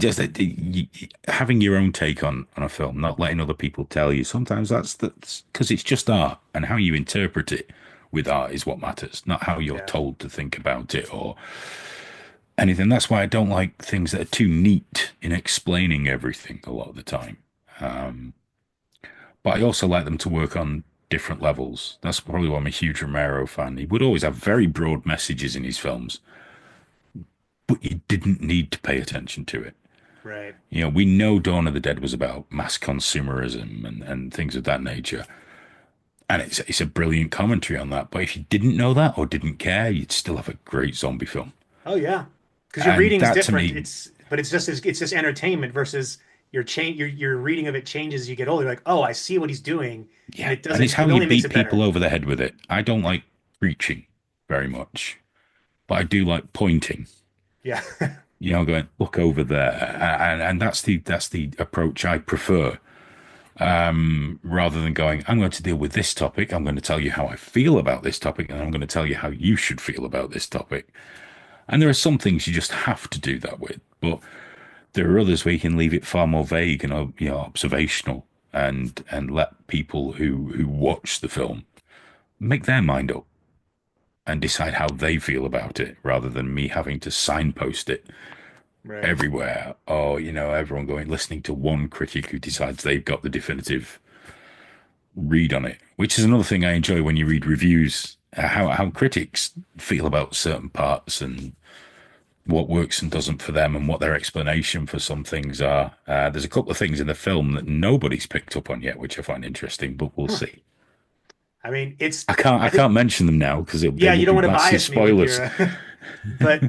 having your own take on a film, not letting other people tell you. Sometimes that's because it's just art, and how you interpret it with art is what matters, not how you're yeah, told to think about it or anything. That's why I don't like things that are too neat in explaining everything a lot of the time. Um, but I also like them to work on different levels. That's probably why I'm a huge Romero fan. He would always have very broad messages in his films, but you didn't need to pay attention to it. right. We know Dawn of the Dead was about mass consumerism and things of that nature. And it's a brilliant commentary on that. But if you didn't know that or didn't care, you'd still have a great zombie film. Oh yeah, because your And reading's that to different. me, But it's just entertainment versus your reading of it changes as you get older. You're like, oh, I see what he's doing, and yeah. And it's how it you only makes beat it people better. over the head with it. I don't like preaching very much, but I do like pointing. Yeah, Going look over there, and that's the approach I prefer. Rather than going, I'm going to deal with this topic. I'm going to tell you how I feel about this topic, and I'm going to tell you how you should feel about this topic. And there are some things you just have to do that with, but there are others where you can leave it far more vague and observational, and let people who watch the film make their mind up. and decide how they feel about it rather than me having to signpost it Right. everywhere. Or, everyone going listening to one critic who decides they've got the definitive read on it, which is another thing I enjoy when you read reviews, how critics feel about certain parts and what works and doesn't for them and what their explanation for some things are. There's a couple of things in the film that nobody's picked up on yet, which I find interesting, but we'll Huh. see. I mean, I can't I I think, can't mention them now because they yeah, will you don't be want to massive bias me with spoilers. your, but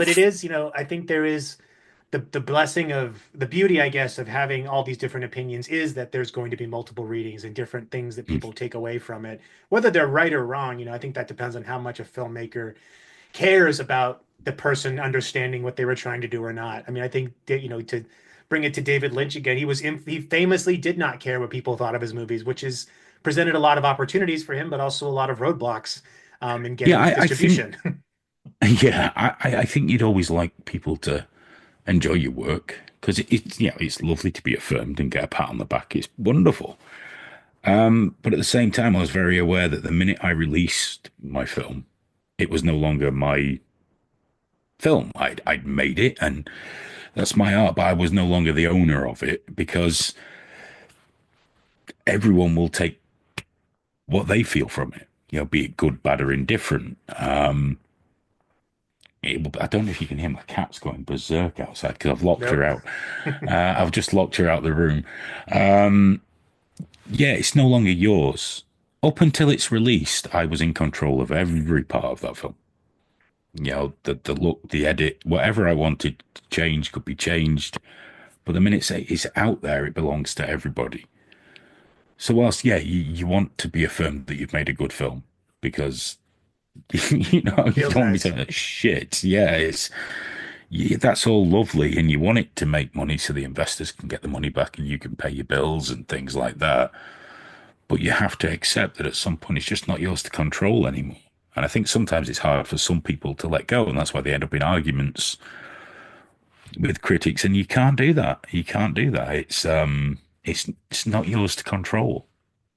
it is, I think there is the blessing of the beauty, I guess, of having all these different opinions is that there's going to be multiple readings and different things that people take away from it, whether they're right or wrong. I think that depends on how much a filmmaker cares about the person understanding what they were trying to do or not. I mean, I think to bring it to David Lynch again, he famously did not care what people thought of his movies, which is presented a lot of opportunities for him, but also a lot of roadblocks in Yeah, getting I think distribution. yeah, I think you'd always like people to enjoy your work because it's lovely to be affirmed and get a pat on the back. It's wonderful. But at the same time, I was very aware that the minute I released my film, it was no longer my film. I'd made it and that's my art, but I was no longer the owner of it because everyone will take what they feel from it, be it good, bad, or indifferent. I don't know if you can hear my cat's going berserk outside because I've locked her Nope. out. I've just locked her out of the room. Um, yeah, it's no longer yours. Up until it's released, I was in control of every part of that film. The look, the edit, whatever I wanted to change could be changed. But the minute it's out there, it belongs to everybody. So whilst, yeah, you want to be affirmed that you've made a good film because you Feels don't want to be nice. saying shit. Yeah, that's all lovely, and you want it to make money so the investors can get the money back and you can pay your bills and things like that. But you have to accept that at some point it's just not yours to control anymore. And I think sometimes it's hard for some people to let go, and that's why they end up in arguments with critics. And you can't do that. You can't do that. It's not yours to control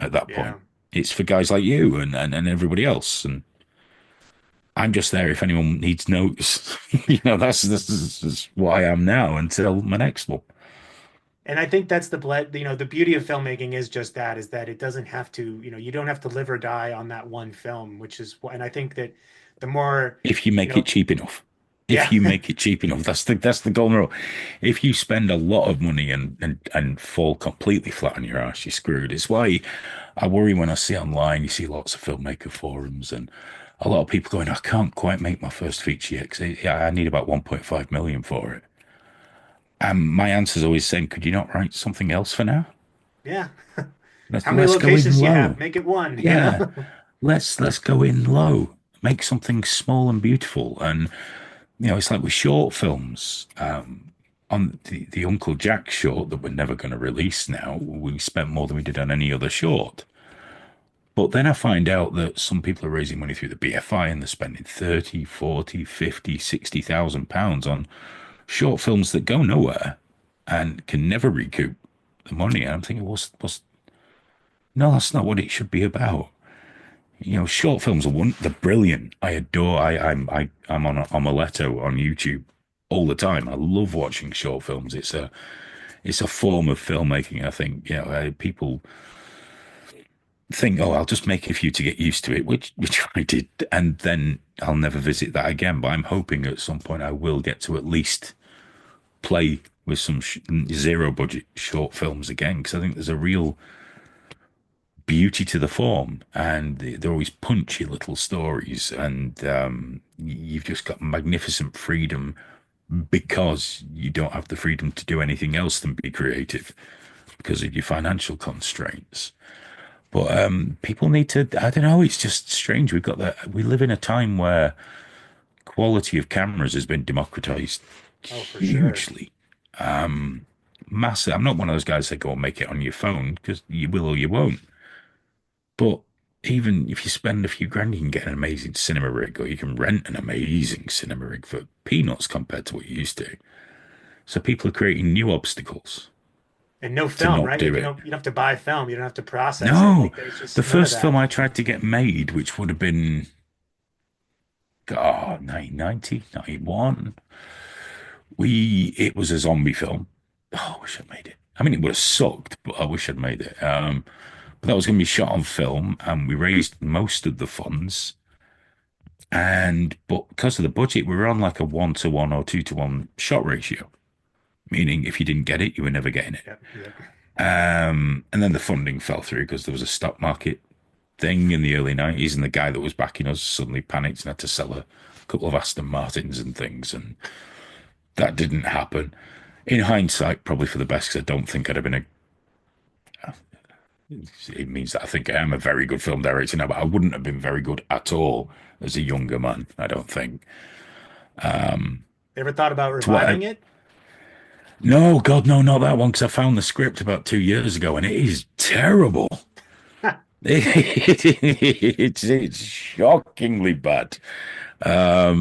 at that point. Yeah. It's for guys like you and everybody else. And I'm just there if anyone needs notes. That's what I am now until my next one. And I think that's the beauty of filmmaking is just that, is that it doesn't have to, you don't have to live or die on that one film, and I think that the more, If you you make it know, cheap enough. If yeah, you make it cheap enough, that's the golden rule. If you spend a lot of money and fall completely flat on your ass, you're screwed. It's why I worry when I see online, you see lots of filmmaker forums and a lot of people going, I can't quite make my first feature yet because I need about 1.5 million for it. And my answer is always saying, could you not write something else for now? yeah. Let's How many let's go in locations do you have? low. Make it one, Yeah, let's go in low. Make something small and beautiful. And it's like with short films. On the Uncle Jack short that we're never going to release now, we spent more than we did on any other short. But then I find out that some people are raising money through the BFI and they're spending 30, 40, 50, 60,000 pounds on short films that go nowhere and can never recoup the money. And I'm thinking, no, that's not what it should be about. Short films they're brilliant. I adore. I'm on Omeletto on YouTube all the time. I love watching short films. It's a form of filmmaking. I think people think, oh, I'll just make a few to get used to it, which I did, and then I'll never visit that again. But I'm hoping at some point I will get to at least play with some zero budget short films again because I think there's a real beauty to the form, and they're always punchy little stories, and you've just got magnificent freedom because you don't have the freedom to do anything else than be creative because of your financial constraints. But people need to, I don't know, it's just strange. We live in a time where quality of cameras has been democratized oh, for sure. hugely. Massive. I'm not one of those guys that go and make it on your phone because you will or you won't. But even if you spend a few grand, you can get an amazing cinema rig, or you can rent an amazing cinema rig for peanuts compared to what you used to. So people are creating new obstacles And no to film, not right? do You it. don't have to buy film. You don't have to process it. No, Like there's the just none of first film that. I tried to get made, which would have been God, 1990, 91. It was a zombie film. Oh, I wish I'd made it. I mean, it would have sucked, but I wish I'd made it. But that was going to be shot on film, and we raised most of the funds. But because of the budget, we were on like a 1-to-1 or 2-to-1 shot ratio, meaning if you didn't get it, you were never getting it. Yep, yep. And then the funding fell through because there was a stock market thing in the early 90s, and the guy that was backing us suddenly panicked and had to sell a couple of Aston Martins and things, and that didn't happen. In hindsight, probably for the best, because I don't think I'd have been a. It means that I think I am a very good film director now, but I wouldn't have been very good at all as a younger man, I don't think. Ever thought about To what reviving it? No, God, no, not that one, because I found the script about 2 years ago, and it is terrible. It's shockingly bad. Yeah,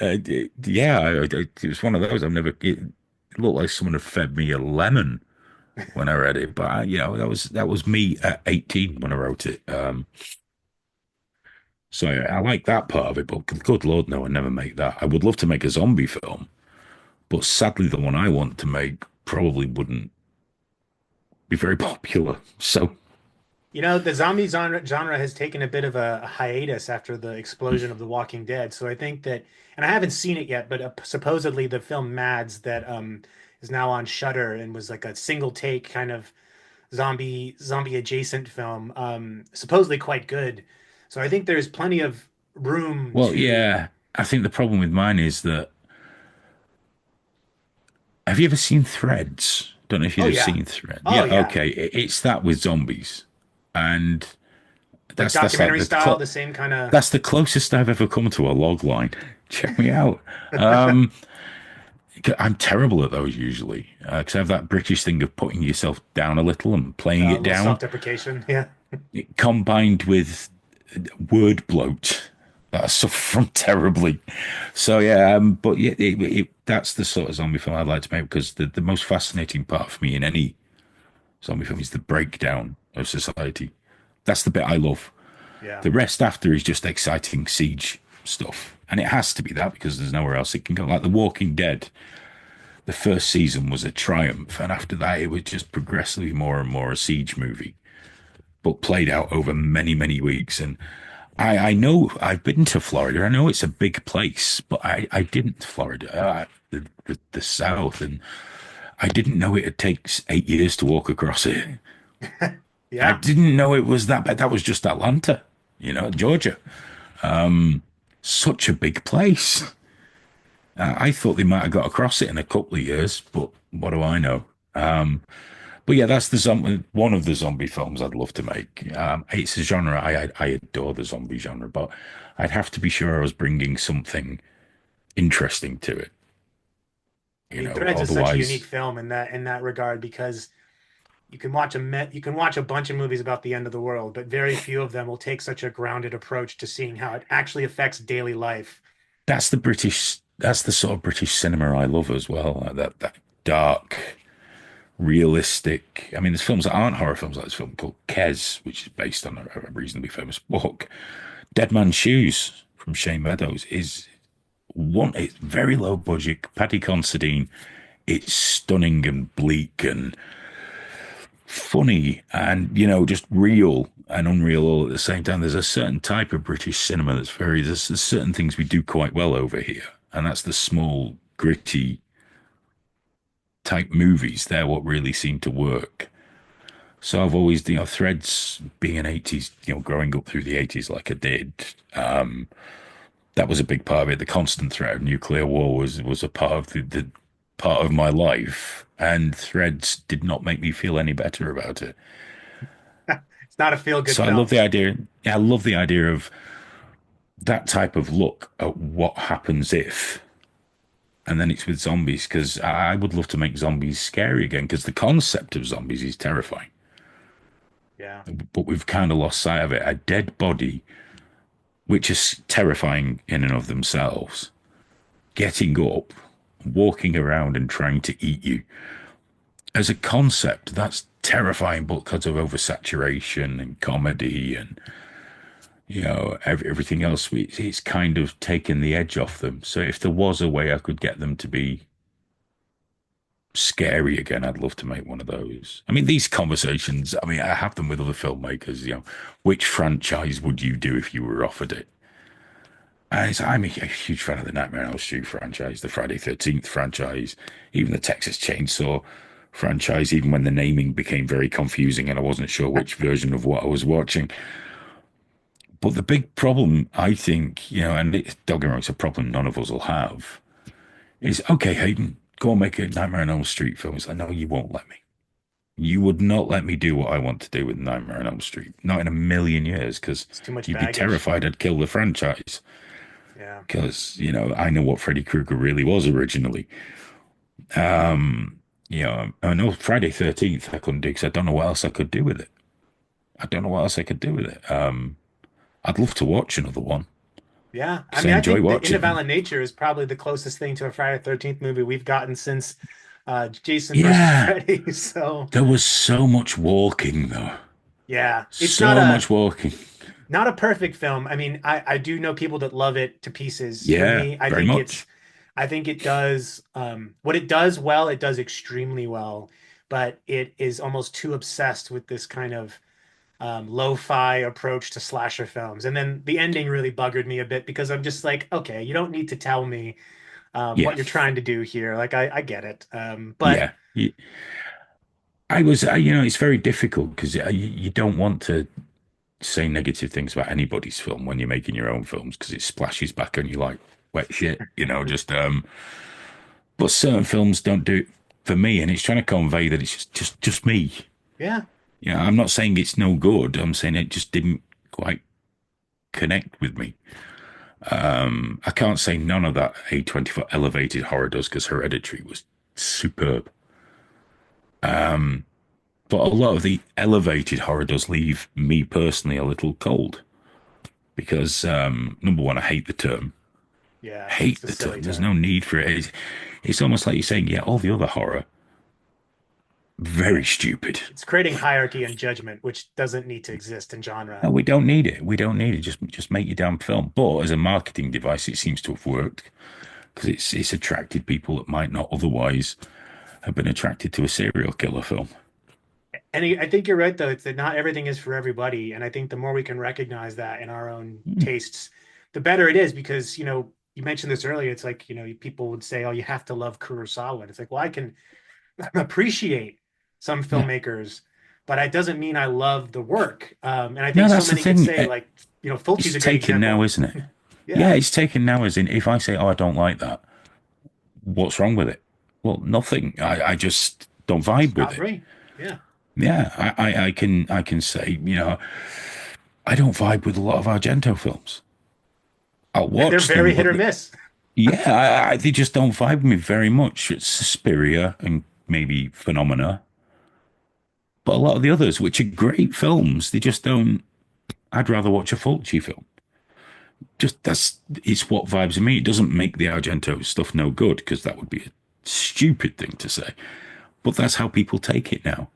it was one of those. I've never. It looked like someone had fed me a lemon when I read it, but that was me at 18 when I wrote it. So I like that part of it, but good Lord, no, I never make that. I would love to make a zombie film, but sadly, the one I want to make probably wouldn't be very popular. So The zombie genre has taken a bit of a hiatus after the explosion of The Walking Dead. So I think that, and I haven't seen it yet, but supposedly the film Mads that is now on Shudder and was like a single take kind of zombie adjacent film, supposedly quite good. So I think there's plenty of room Well, to. yeah, I think the problem with mine is that have you ever seen Threads? Don't know if you'd Oh have yeah, seen Thread. oh Yeah, yeah, okay. It's that with zombies, and like that's like documentary style, the same kind of. that's the closest I've ever come to a log line. Check me out. Um, I'm terrible at those usually because I have that British thing of putting yourself down a little and playing A it little down, self-deprecation. Yeah. combined with word bloat that I suffer from terribly. So yeah, but yeah, that's the sort of zombie film I'd like to make because the most fascinating part for me in any zombie film is the breakdown of society. That's the bit I love. Yeah. The rest after is just exciting siege stuff. And it has to be that because there's nowhere else it can go. Like The Walking Dead, the first season was a triumph. And after that, it was just progressively more and more a siege movie, but played out over many, many weeks. And I know I've been to Florida. I know it's a big place, but I didn't to Florida, the South. And I didn't know it takes 8 years to walk across it. I Yeah. didn't know it was that bad. That was just Atlanta, Georgia. Such a big place. I thought they might have got across it in a couple of years, but what do I know? But yeah, that's the zombie, one of the zombie films I'd love to make. It's a genre I adore the zombie genre, but I'd have to be sure I was bringing something interesting to it. I mean, Threads is such a unique Otherwise, film in that regard because you can watch a bunch of movies about the end of the world, but very few of them will take such a grounded approach to seeing how it actually affects daily life. that's the sort of British cinema I love as well. Like that dark, realistic. I mean, there's films that aren't horror films, like this film called Kes, which is based on a reasonably famous book. Dead Man's Shoes from Shane Meadows is one. It's very low budget. Paddy Considine. It's stunning and bleak and funny and just real and unreal all at the same time. There's a certain type of British cinema that's there's certain things we do quite well over here, and that's the small, gritty type movies. They're what really seem to work. So I've always, Threads being an 80s, growing up through the 80s like I did, that was a big part of it. The constant threat of nuclear war was a part of the part of my life, and Threads did not make me feel any better about it. It's not a feel-good So I love film. the idea. Yeah, I love the idea of that type of look at what happens if, and then it's with zombies because I would love to make zombies scary again because the concept of zombies is terrifying, Yeah. but we've kind of lost sight of it. A dead body, which is terrifying in and of themselves, getting up, walking around and trying to eat you. As a concept, that's terrifying, but because of oversaturation and comedy and Everything else, it's kind of taken the edge off them. So if there was a way I could get them to be scary again, I'd love to make one of those. I mean, these conversations, I mean, I have them with other filmmakers, which franchise would you do if you were offered it? I'm a huge fan of the Nightmare on Elm Street franchise, the Friday 13th franchise, even the Texas Chainsaw franchise, even when the naming became very confusing and I wasn't sure which version of what I was watching. But the big problem, I think, don't get me wrong, it's a problem none of us will have, is okay, Hayden, go and make a Nightmare on Elm Street film. It's like, no, you won't let me. You would not let me do what I want to do with Nightmare on Elm Street. Not in a million years, because It's too much you'd be baggage. terrified I'd kill the franchise. Yeah. Because, I know what Freddy Krueger really was originally. I know Friday 13th I couldn't do because I don't know what else I could do with it. I don't know what else I could do with it. I'd love to watch another one Yeah. I because I mean, I enjoy think the End watching of them. Violent Nature is probably the closest thing to a Friday the 13th movie we've gotten since Jason versus Yeah, Freddy. So, there was so much walking though. yeah, it's So much walking. not a perfect film. I mean, I do know people that love it to pieces. For Yeah, me, very much. I think it does what it does well, it does extremely well, but it is almost too obsessed with this kind of lo-fi approach to slasher films. And then the ending really buggered me a bit because I'm just like, okay, you don't need to tell me Yeah, what you're trying to do here. Like I get it. But yeah. It's very difficult because you don't want to say negative things about anybody's film when you're making your own films because it splashes back on you like wet shit, just but certain films don't do it for me, and it's trying to convey that it's just me. yeah, I'm not saying it's no good. I'm saying it just didn't quite connect with me. I can't say none of that A24 elevated horror does because Hereditary was superb. But a lot of the elevated horror does leave me personally a little cold because number one, I hate the term. yeah, it's Hate a the silly term. There's no term. need for it. It's almost like you're saying, yeah, all the other horror, Yeah. very stupid. It's creating hierarchy and judgment, which doesn't need to exist in No, genre. we don't need it. We don't need it. Just make your damn film. But as a marketing device, it seems to have worked because it's attracted people that might not otherwise have been attracted to a serial killer film. And I think you're right, though. It's that not everything is for everybody. And I think the more we can recognize that in our own Mm, tastes, the better it is. Because, you mentioned this earlier. It's like, people would say, oh, you have to love Kurosawa. And it's like, well, I can appreciate some yeah. filmmakers, but it doesn't mean I love the work. And I No, think so that's the many could thing. say, like, Fulci's It's a great taken now, example. isn't it? Yeah, Yeah, it's taken now as in if I say, oh, I don't like that, what's wrong with it? Well, nothing. I just don't it's vibe with not it. great. Yeah. Yeah, I can say, I don't vibe with a lot of Argento films. I'll And they're watch them, very hit but or miss. yeah, they just don't vibe with me very much. It's Suspiria and maybe Phenomena, but a lot of the others, which are great films, they just don't. I'd rather watch a Fulci film. Just that's it's what vibes me. It doesn't make the Argento stuff no good because that would be a stupid thing to say. But that's how people take it now.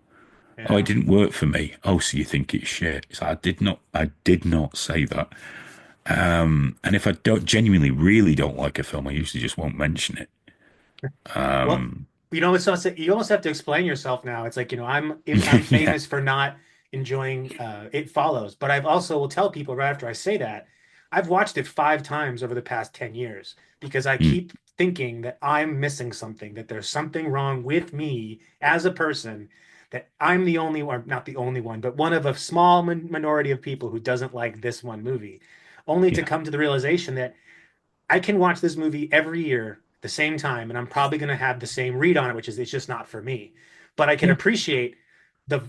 Oh, it Yeah. didn't work for me. Oh, so you think it's shit? So I did not say that. And if I don't genuinely really don't like a film, I usually just won't mention it. Well, you almost have to explain yourself now. It's like, I'm Yeah. famous for not enjoying It Follows, but I've also will tell people right after I say that, I've watched it 5 times over the past 10 years because I Mm. keep thinking that I'm missing something, that there's something wrong with me as a person, that I'm the only one, not the only one, but one of a small minority of people who doesn't like this one movie, only to Yeah. come to the realization that I can watch this movie every year at the same time, and I'm probably going to have the same read on it, which is it's just not for me. But I can Yeah. appreciate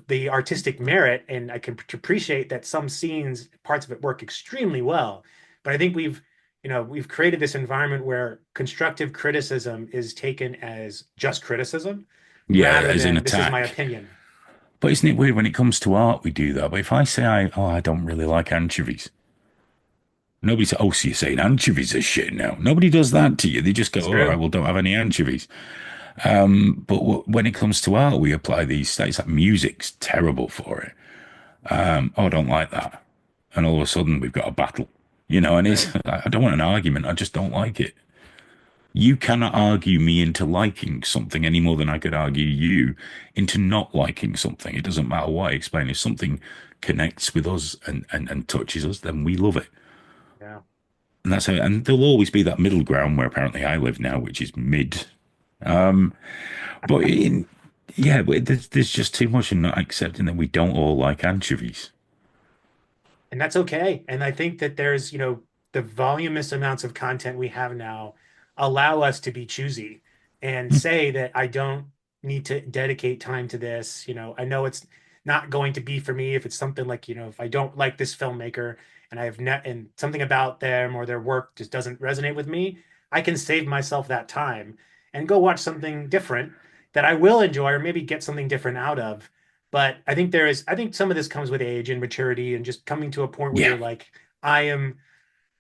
the artistic merit, and I can appreciate that some scenes, parts of it work extremely well. But I think we've created this environment where constructive criticism is taken as just criticism Yeah. rather As an than this is my attack. opinion. But isn't it weird when it comes to art we do that? But if I say I don't really like anchovies, nobody says, oh, so you're saying anchovies are shit now. Nobody does that to you. They just go, It's all right, true. well, don't have any anchovies. But when it comes to art, we apply these states. Like music's terrible for it. Oh, I don't like that. and all of a sudden we've got a battle. And Right. I don't want an argument. I just don't like it. You cannot argue me into liking something any more than I could argue you into not liking something. It doesn't matter what I explain. If something connects with us and touches us, then we love it. Yeah. And that's how, and there'll always be that middle ground where apparently I live now, which is mid. Um, but yeah, but there's just too much in not accepting that we don't all like anchovies. And that's okay. And I think that there's, the voluminous amounts of content we have now allow us to be choosy and Hmm. say that I don't need to dedicate time to this. I know it's not going to be for me if it's something like, if I don't like this filmmaker and I have net and something about them or their work just doesn't resonate with me, I can save myself that time and go watch something different that I will enjoy or maybe get something different out of. But I think some of this comes with age and maturity and just coming to a point where Yeah. you're like, I am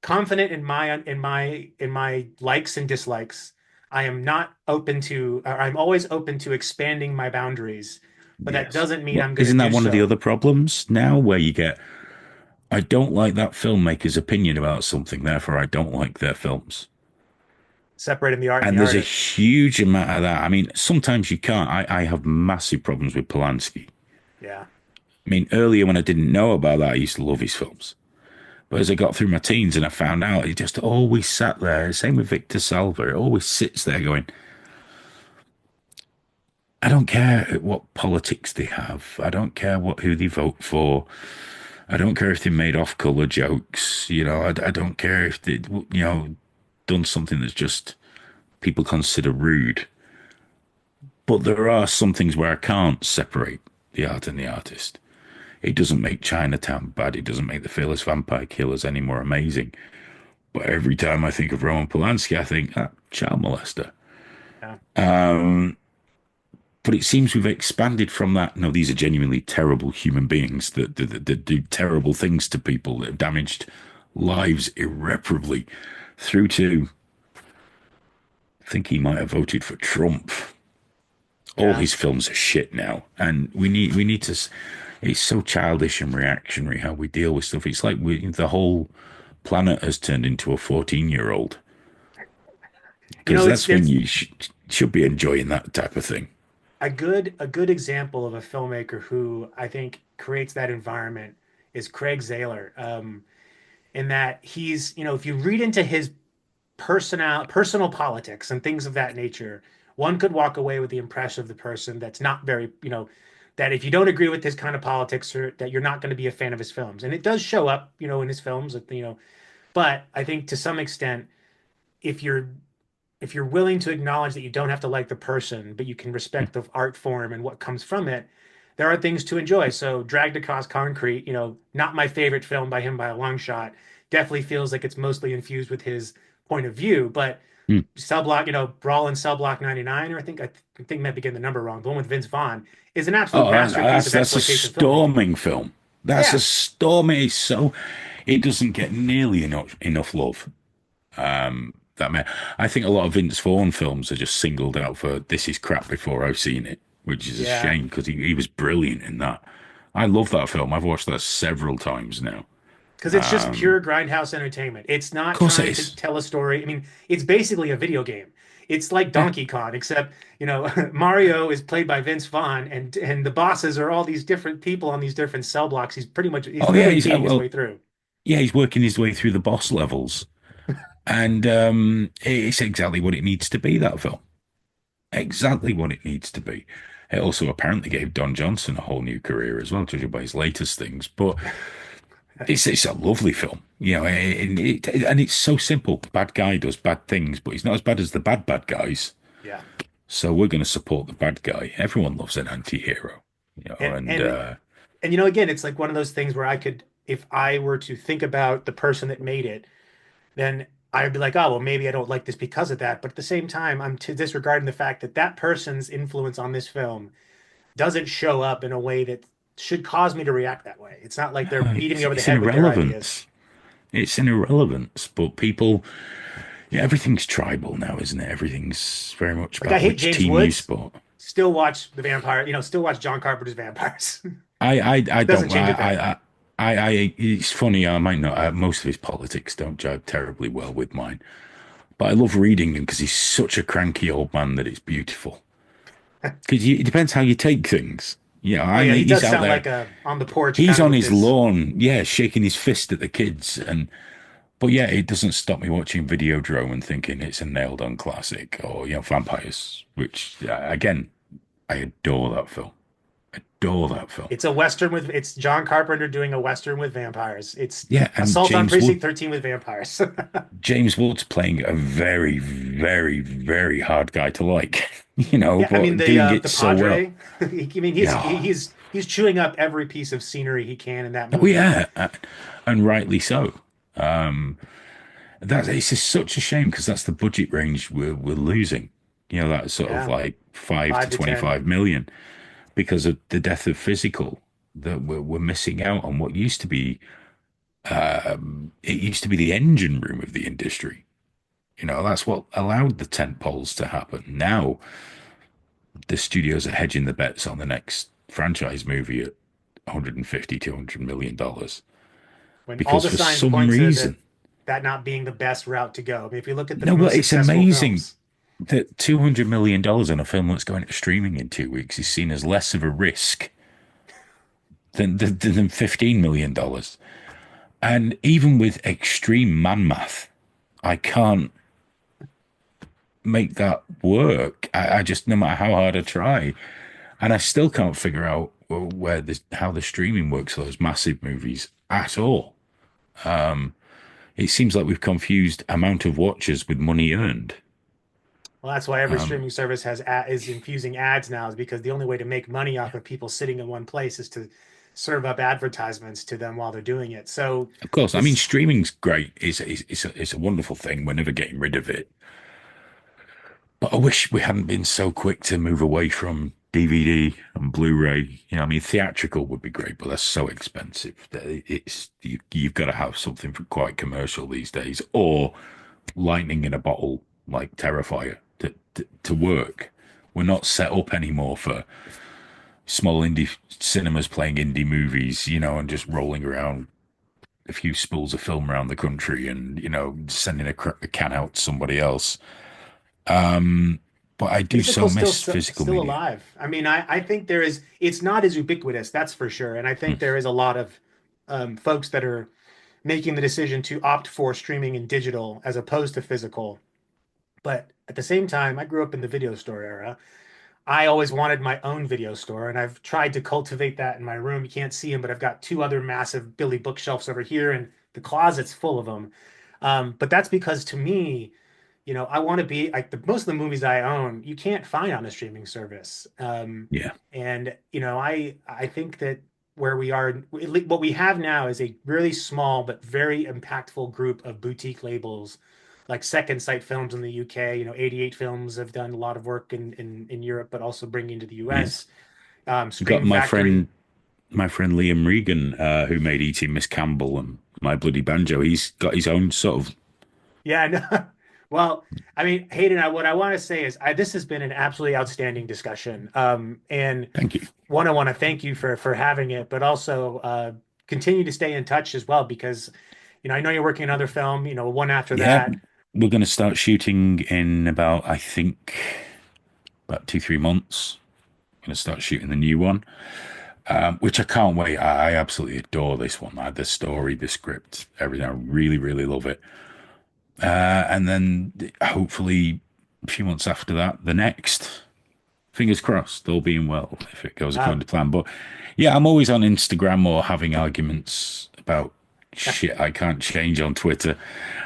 confident in my likes and dislikes. I am not open to, or I'm always open to expanding my boundaries, but that Yes. doesn't mean Well, I'm going to isn't that do one of the so. other problems now where you get, I don't like that filmmaker's opinion about something, therefore I don't like their films. Separating the art and the And there's a artist. huge amount of that. I mean, sometimes you can't. I have massive problems with Polanski. Yeah. I mean, earlier when I didn't know about that, I used to love his films. But as I got through my teens and I found out, he just always sat there. Same with Victor Salva. It always sits there going, I don't care what politics they have. I don't care who they vote for. I don't care if they made off color jokes. I don't care if they, done something that's just people consider rude. But there are some things where I can't separate the art and the artist. It doesn't make Chinatown bad. It doesn't make the Fearless Vampire Killers any more amazing. But every time I think of Roman Polanski, I think, child molester. Yeah. But it seems we've expanded from that. No, these are genuinely terrible human beings that do terrible things to people that have damaged lives irreparably through to, I think he might have voted for Trump. All Yeah. his films are shit now. And we need to, it's so childish and reactionary how we deal with stuff. It's like the whole planet has turned into a 14-year-old because It's that's when there's you should be enjoying that type of thing. a good example of a filmmaker who I think creates that environment is Craig Zahler. In that he's, if you read into his personal politics and things of that nature, one could walk away with the impression of the person that's not very, that if you don't agree with his kind of politics or that you're not going to be a fan of his films. And it does show up, in his films, but I think to some extent, if you're if you're willing to acknowledge that you don't have to like the person, but you can respect the art form and what comes from it, there are things to enjoy. So Dragged Across Concrete, not my favorite film by him by a long shot, definitely feels like it's mostly infused with his point of view. But Hmm. Cell Block, Brawl in Cell Block 99, or I think I might be getting the number wrong. The one with Vince Vaughn is an absolute Oh, masterpiece of that's a exploitation filmmaking. storming film. That's a Yeah, stormy. So it doesn't get nearly enough love. That man, I think a lot of Vince Vaughn films are just singled out for this is crap before I've seen it, which is a yeah. shame because he was brilliant in that. I love that film. I've watched that several times now. Because it's just pure grindhouse entertainment. It's Of not course it trying to is. tell a story. I mean, it's basically a video game. It's like Yeah. Donkey Kong, except, Mario is played by Vince Vaughn and the bosses are all these different people on these different cell blocks. He's Oh yeah. literally beating his Well, way through. yeah. He's working his way through the boss levels, and it's exactly what it needs to be. That film. Exactly what it needs to be. It also apparently gave Don Johnson a whole new career as well, judging by his latest things. But it's a lovely film, and it's so simple. Bad guy does bad things, but he's not as bad as the bad guys. Yeah. So we're going to support the bad guy. Everyone loves an anti-hero, And and and and again, it's like one of those things where if I were to think about the person that made it, then I'd be like, oh, well, maybe I don't like this because of that. But at the same time, I'm to disregarding the fact that that person's influence on this film doesn't show up in a way that should cause me to react that way. It's not like they're beating me over the it's an head with their ideas. irrelevance. It's an irrelevance, but people, yeah, everything's tribal now, isn't it? Everything's very much Like I about hate which James team you Woods, support. still watch the vampire, still watch John Carpenter's vampires. I Doesn't don't change a thing. it's funny. I might not. Most of his politics don't jive terribly well with mine, but I love reading him because he's such a cranky old man that it's beautiful. Because it depends how you take things. Yeah, Oh I yeah, he he's does out sound there. like a on the porch He's kind of on with his his. lawn, yeah, shaking his fist at the kids, and but yeah, it doesn't stop me watching Videodrome and thinking it's a nailed on classic, or Vampires, which again, I adore that film. Adore that film. It's a western with it's John Carpenter doing a western with vampires. It's Yeah, and Assault on Precinct 13 with vampires. James Wood's playing a very, very, very hard guy to like, Yeah, I mean but doing it the so well. Padre. I mean Yeah. he's chewing up every piece of scenery he can in that Oh movie. yeah, and rightly so. That it's just such a shame because that's the budget range we're losing. That sort of Yeah, like five to 5 to 10. 25 million because of the death of physical that we're missing out on what used to be it used to be the engine room of the industry. That's what allowed the tent poles to happen. Now the studios are hedging the bets on the next franchise movie at 150, $200 million When all because the for signs some point to reason, that not being the best route to go. I mean, if you look at the no, but most it's successful amazing films, that $200 million on a film that's going to streaming in 2 weeks is seen as less of a risk than $15 million. And even with extreme man math, I can't make that work. I just, no matter how hard I try, and I still can't figure out how the streaming works for those massive movies at all. It seems like we've confused amount of watchers with money earned. well, that's why every streaming service is infusing ads now, is because the only way to make money off of people sitting in one place is to serve up advertisements to them while they're doing it. So Of course, I mean this streaming's great. It's a wonderful thing. We're never getting rid of it. But I wish we hadn't been so quick to move away from DVD and Blu-ray. I mean, theatrical would be great, but that's so expensive. You've got to have something quite commercial these days, or lightning in a bottle like Terrifier to work. We're not set up anymore for small indie cinemas playing indie movies, and just rolling around a few spools of film around the country and sending a can out to somebody else. But I do so physical's miss physical still media. alive. I mean, I think there is it's not as ubiquitous, that's for sure. And I think Hmm. there is a lot of folks that are making the decision to opt for streaming and digital as opposed to physical. But at the same time, I grew up in the video store era. I always wanted my own video store, and I've tried to cultivate that in my room. You can't see them, but I've got two other massive Billy bookshelves over here, and the closet's full of them. But that's because to me, I want to be like most of the movies I own, you can't find on a streaming service. Yeah, And I think that where we are, what we have now is a really small but very impactful group of boutique labels, like Second Sight Films in the UK. 88 Films have done a lot of work in Europe, but also bringing to the yeah. US. Got Scream Factory. my friend Liam Regan, who made E.T. Miss Campbell and My Bloody Banjo. He's got his own sort of. Yeah, no. Well, I mean, Hayden, what I want to say is this has been an absolutely outstanding discussion. And Thank you. one, I want to thank you for having it, but also continue to stay in touch as well because, I know you're working on another film, one after Yeah, that. we're going to start shooting in about, I think, about 2, 3 months. Going to start shooting the new one, which I can't wait. I absolutely adore this one. The story, the script, everything. I really, really love it. And then hopefully a few months after that, the next. Fingers crossed, all being well, if it goes Uh, according to plan. But yeah, I'm always on Instagram or having arguments about shit I can't change on Twitter.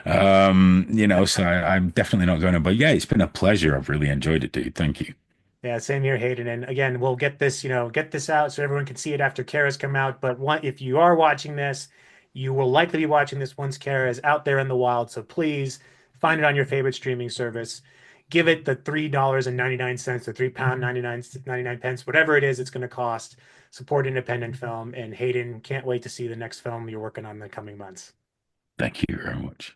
So I'm definitely not going to. But yeah, it's been a pleasure. I've really enjoyed it, dude. Thank you. Yeah, same here, Hayden. And again, we'll get this out so everyone can see it after Cara's come out. But if you are watching this, you will likely be watching this once Cara is out there in the wild. So please find it on your favorite streaming service. Give it the $3.99, the £3 99 pence, whatever it is it's going to cost. Support independent film. And Hayden, can't wait to see the next film you're working on in the coming months. Thank you very much.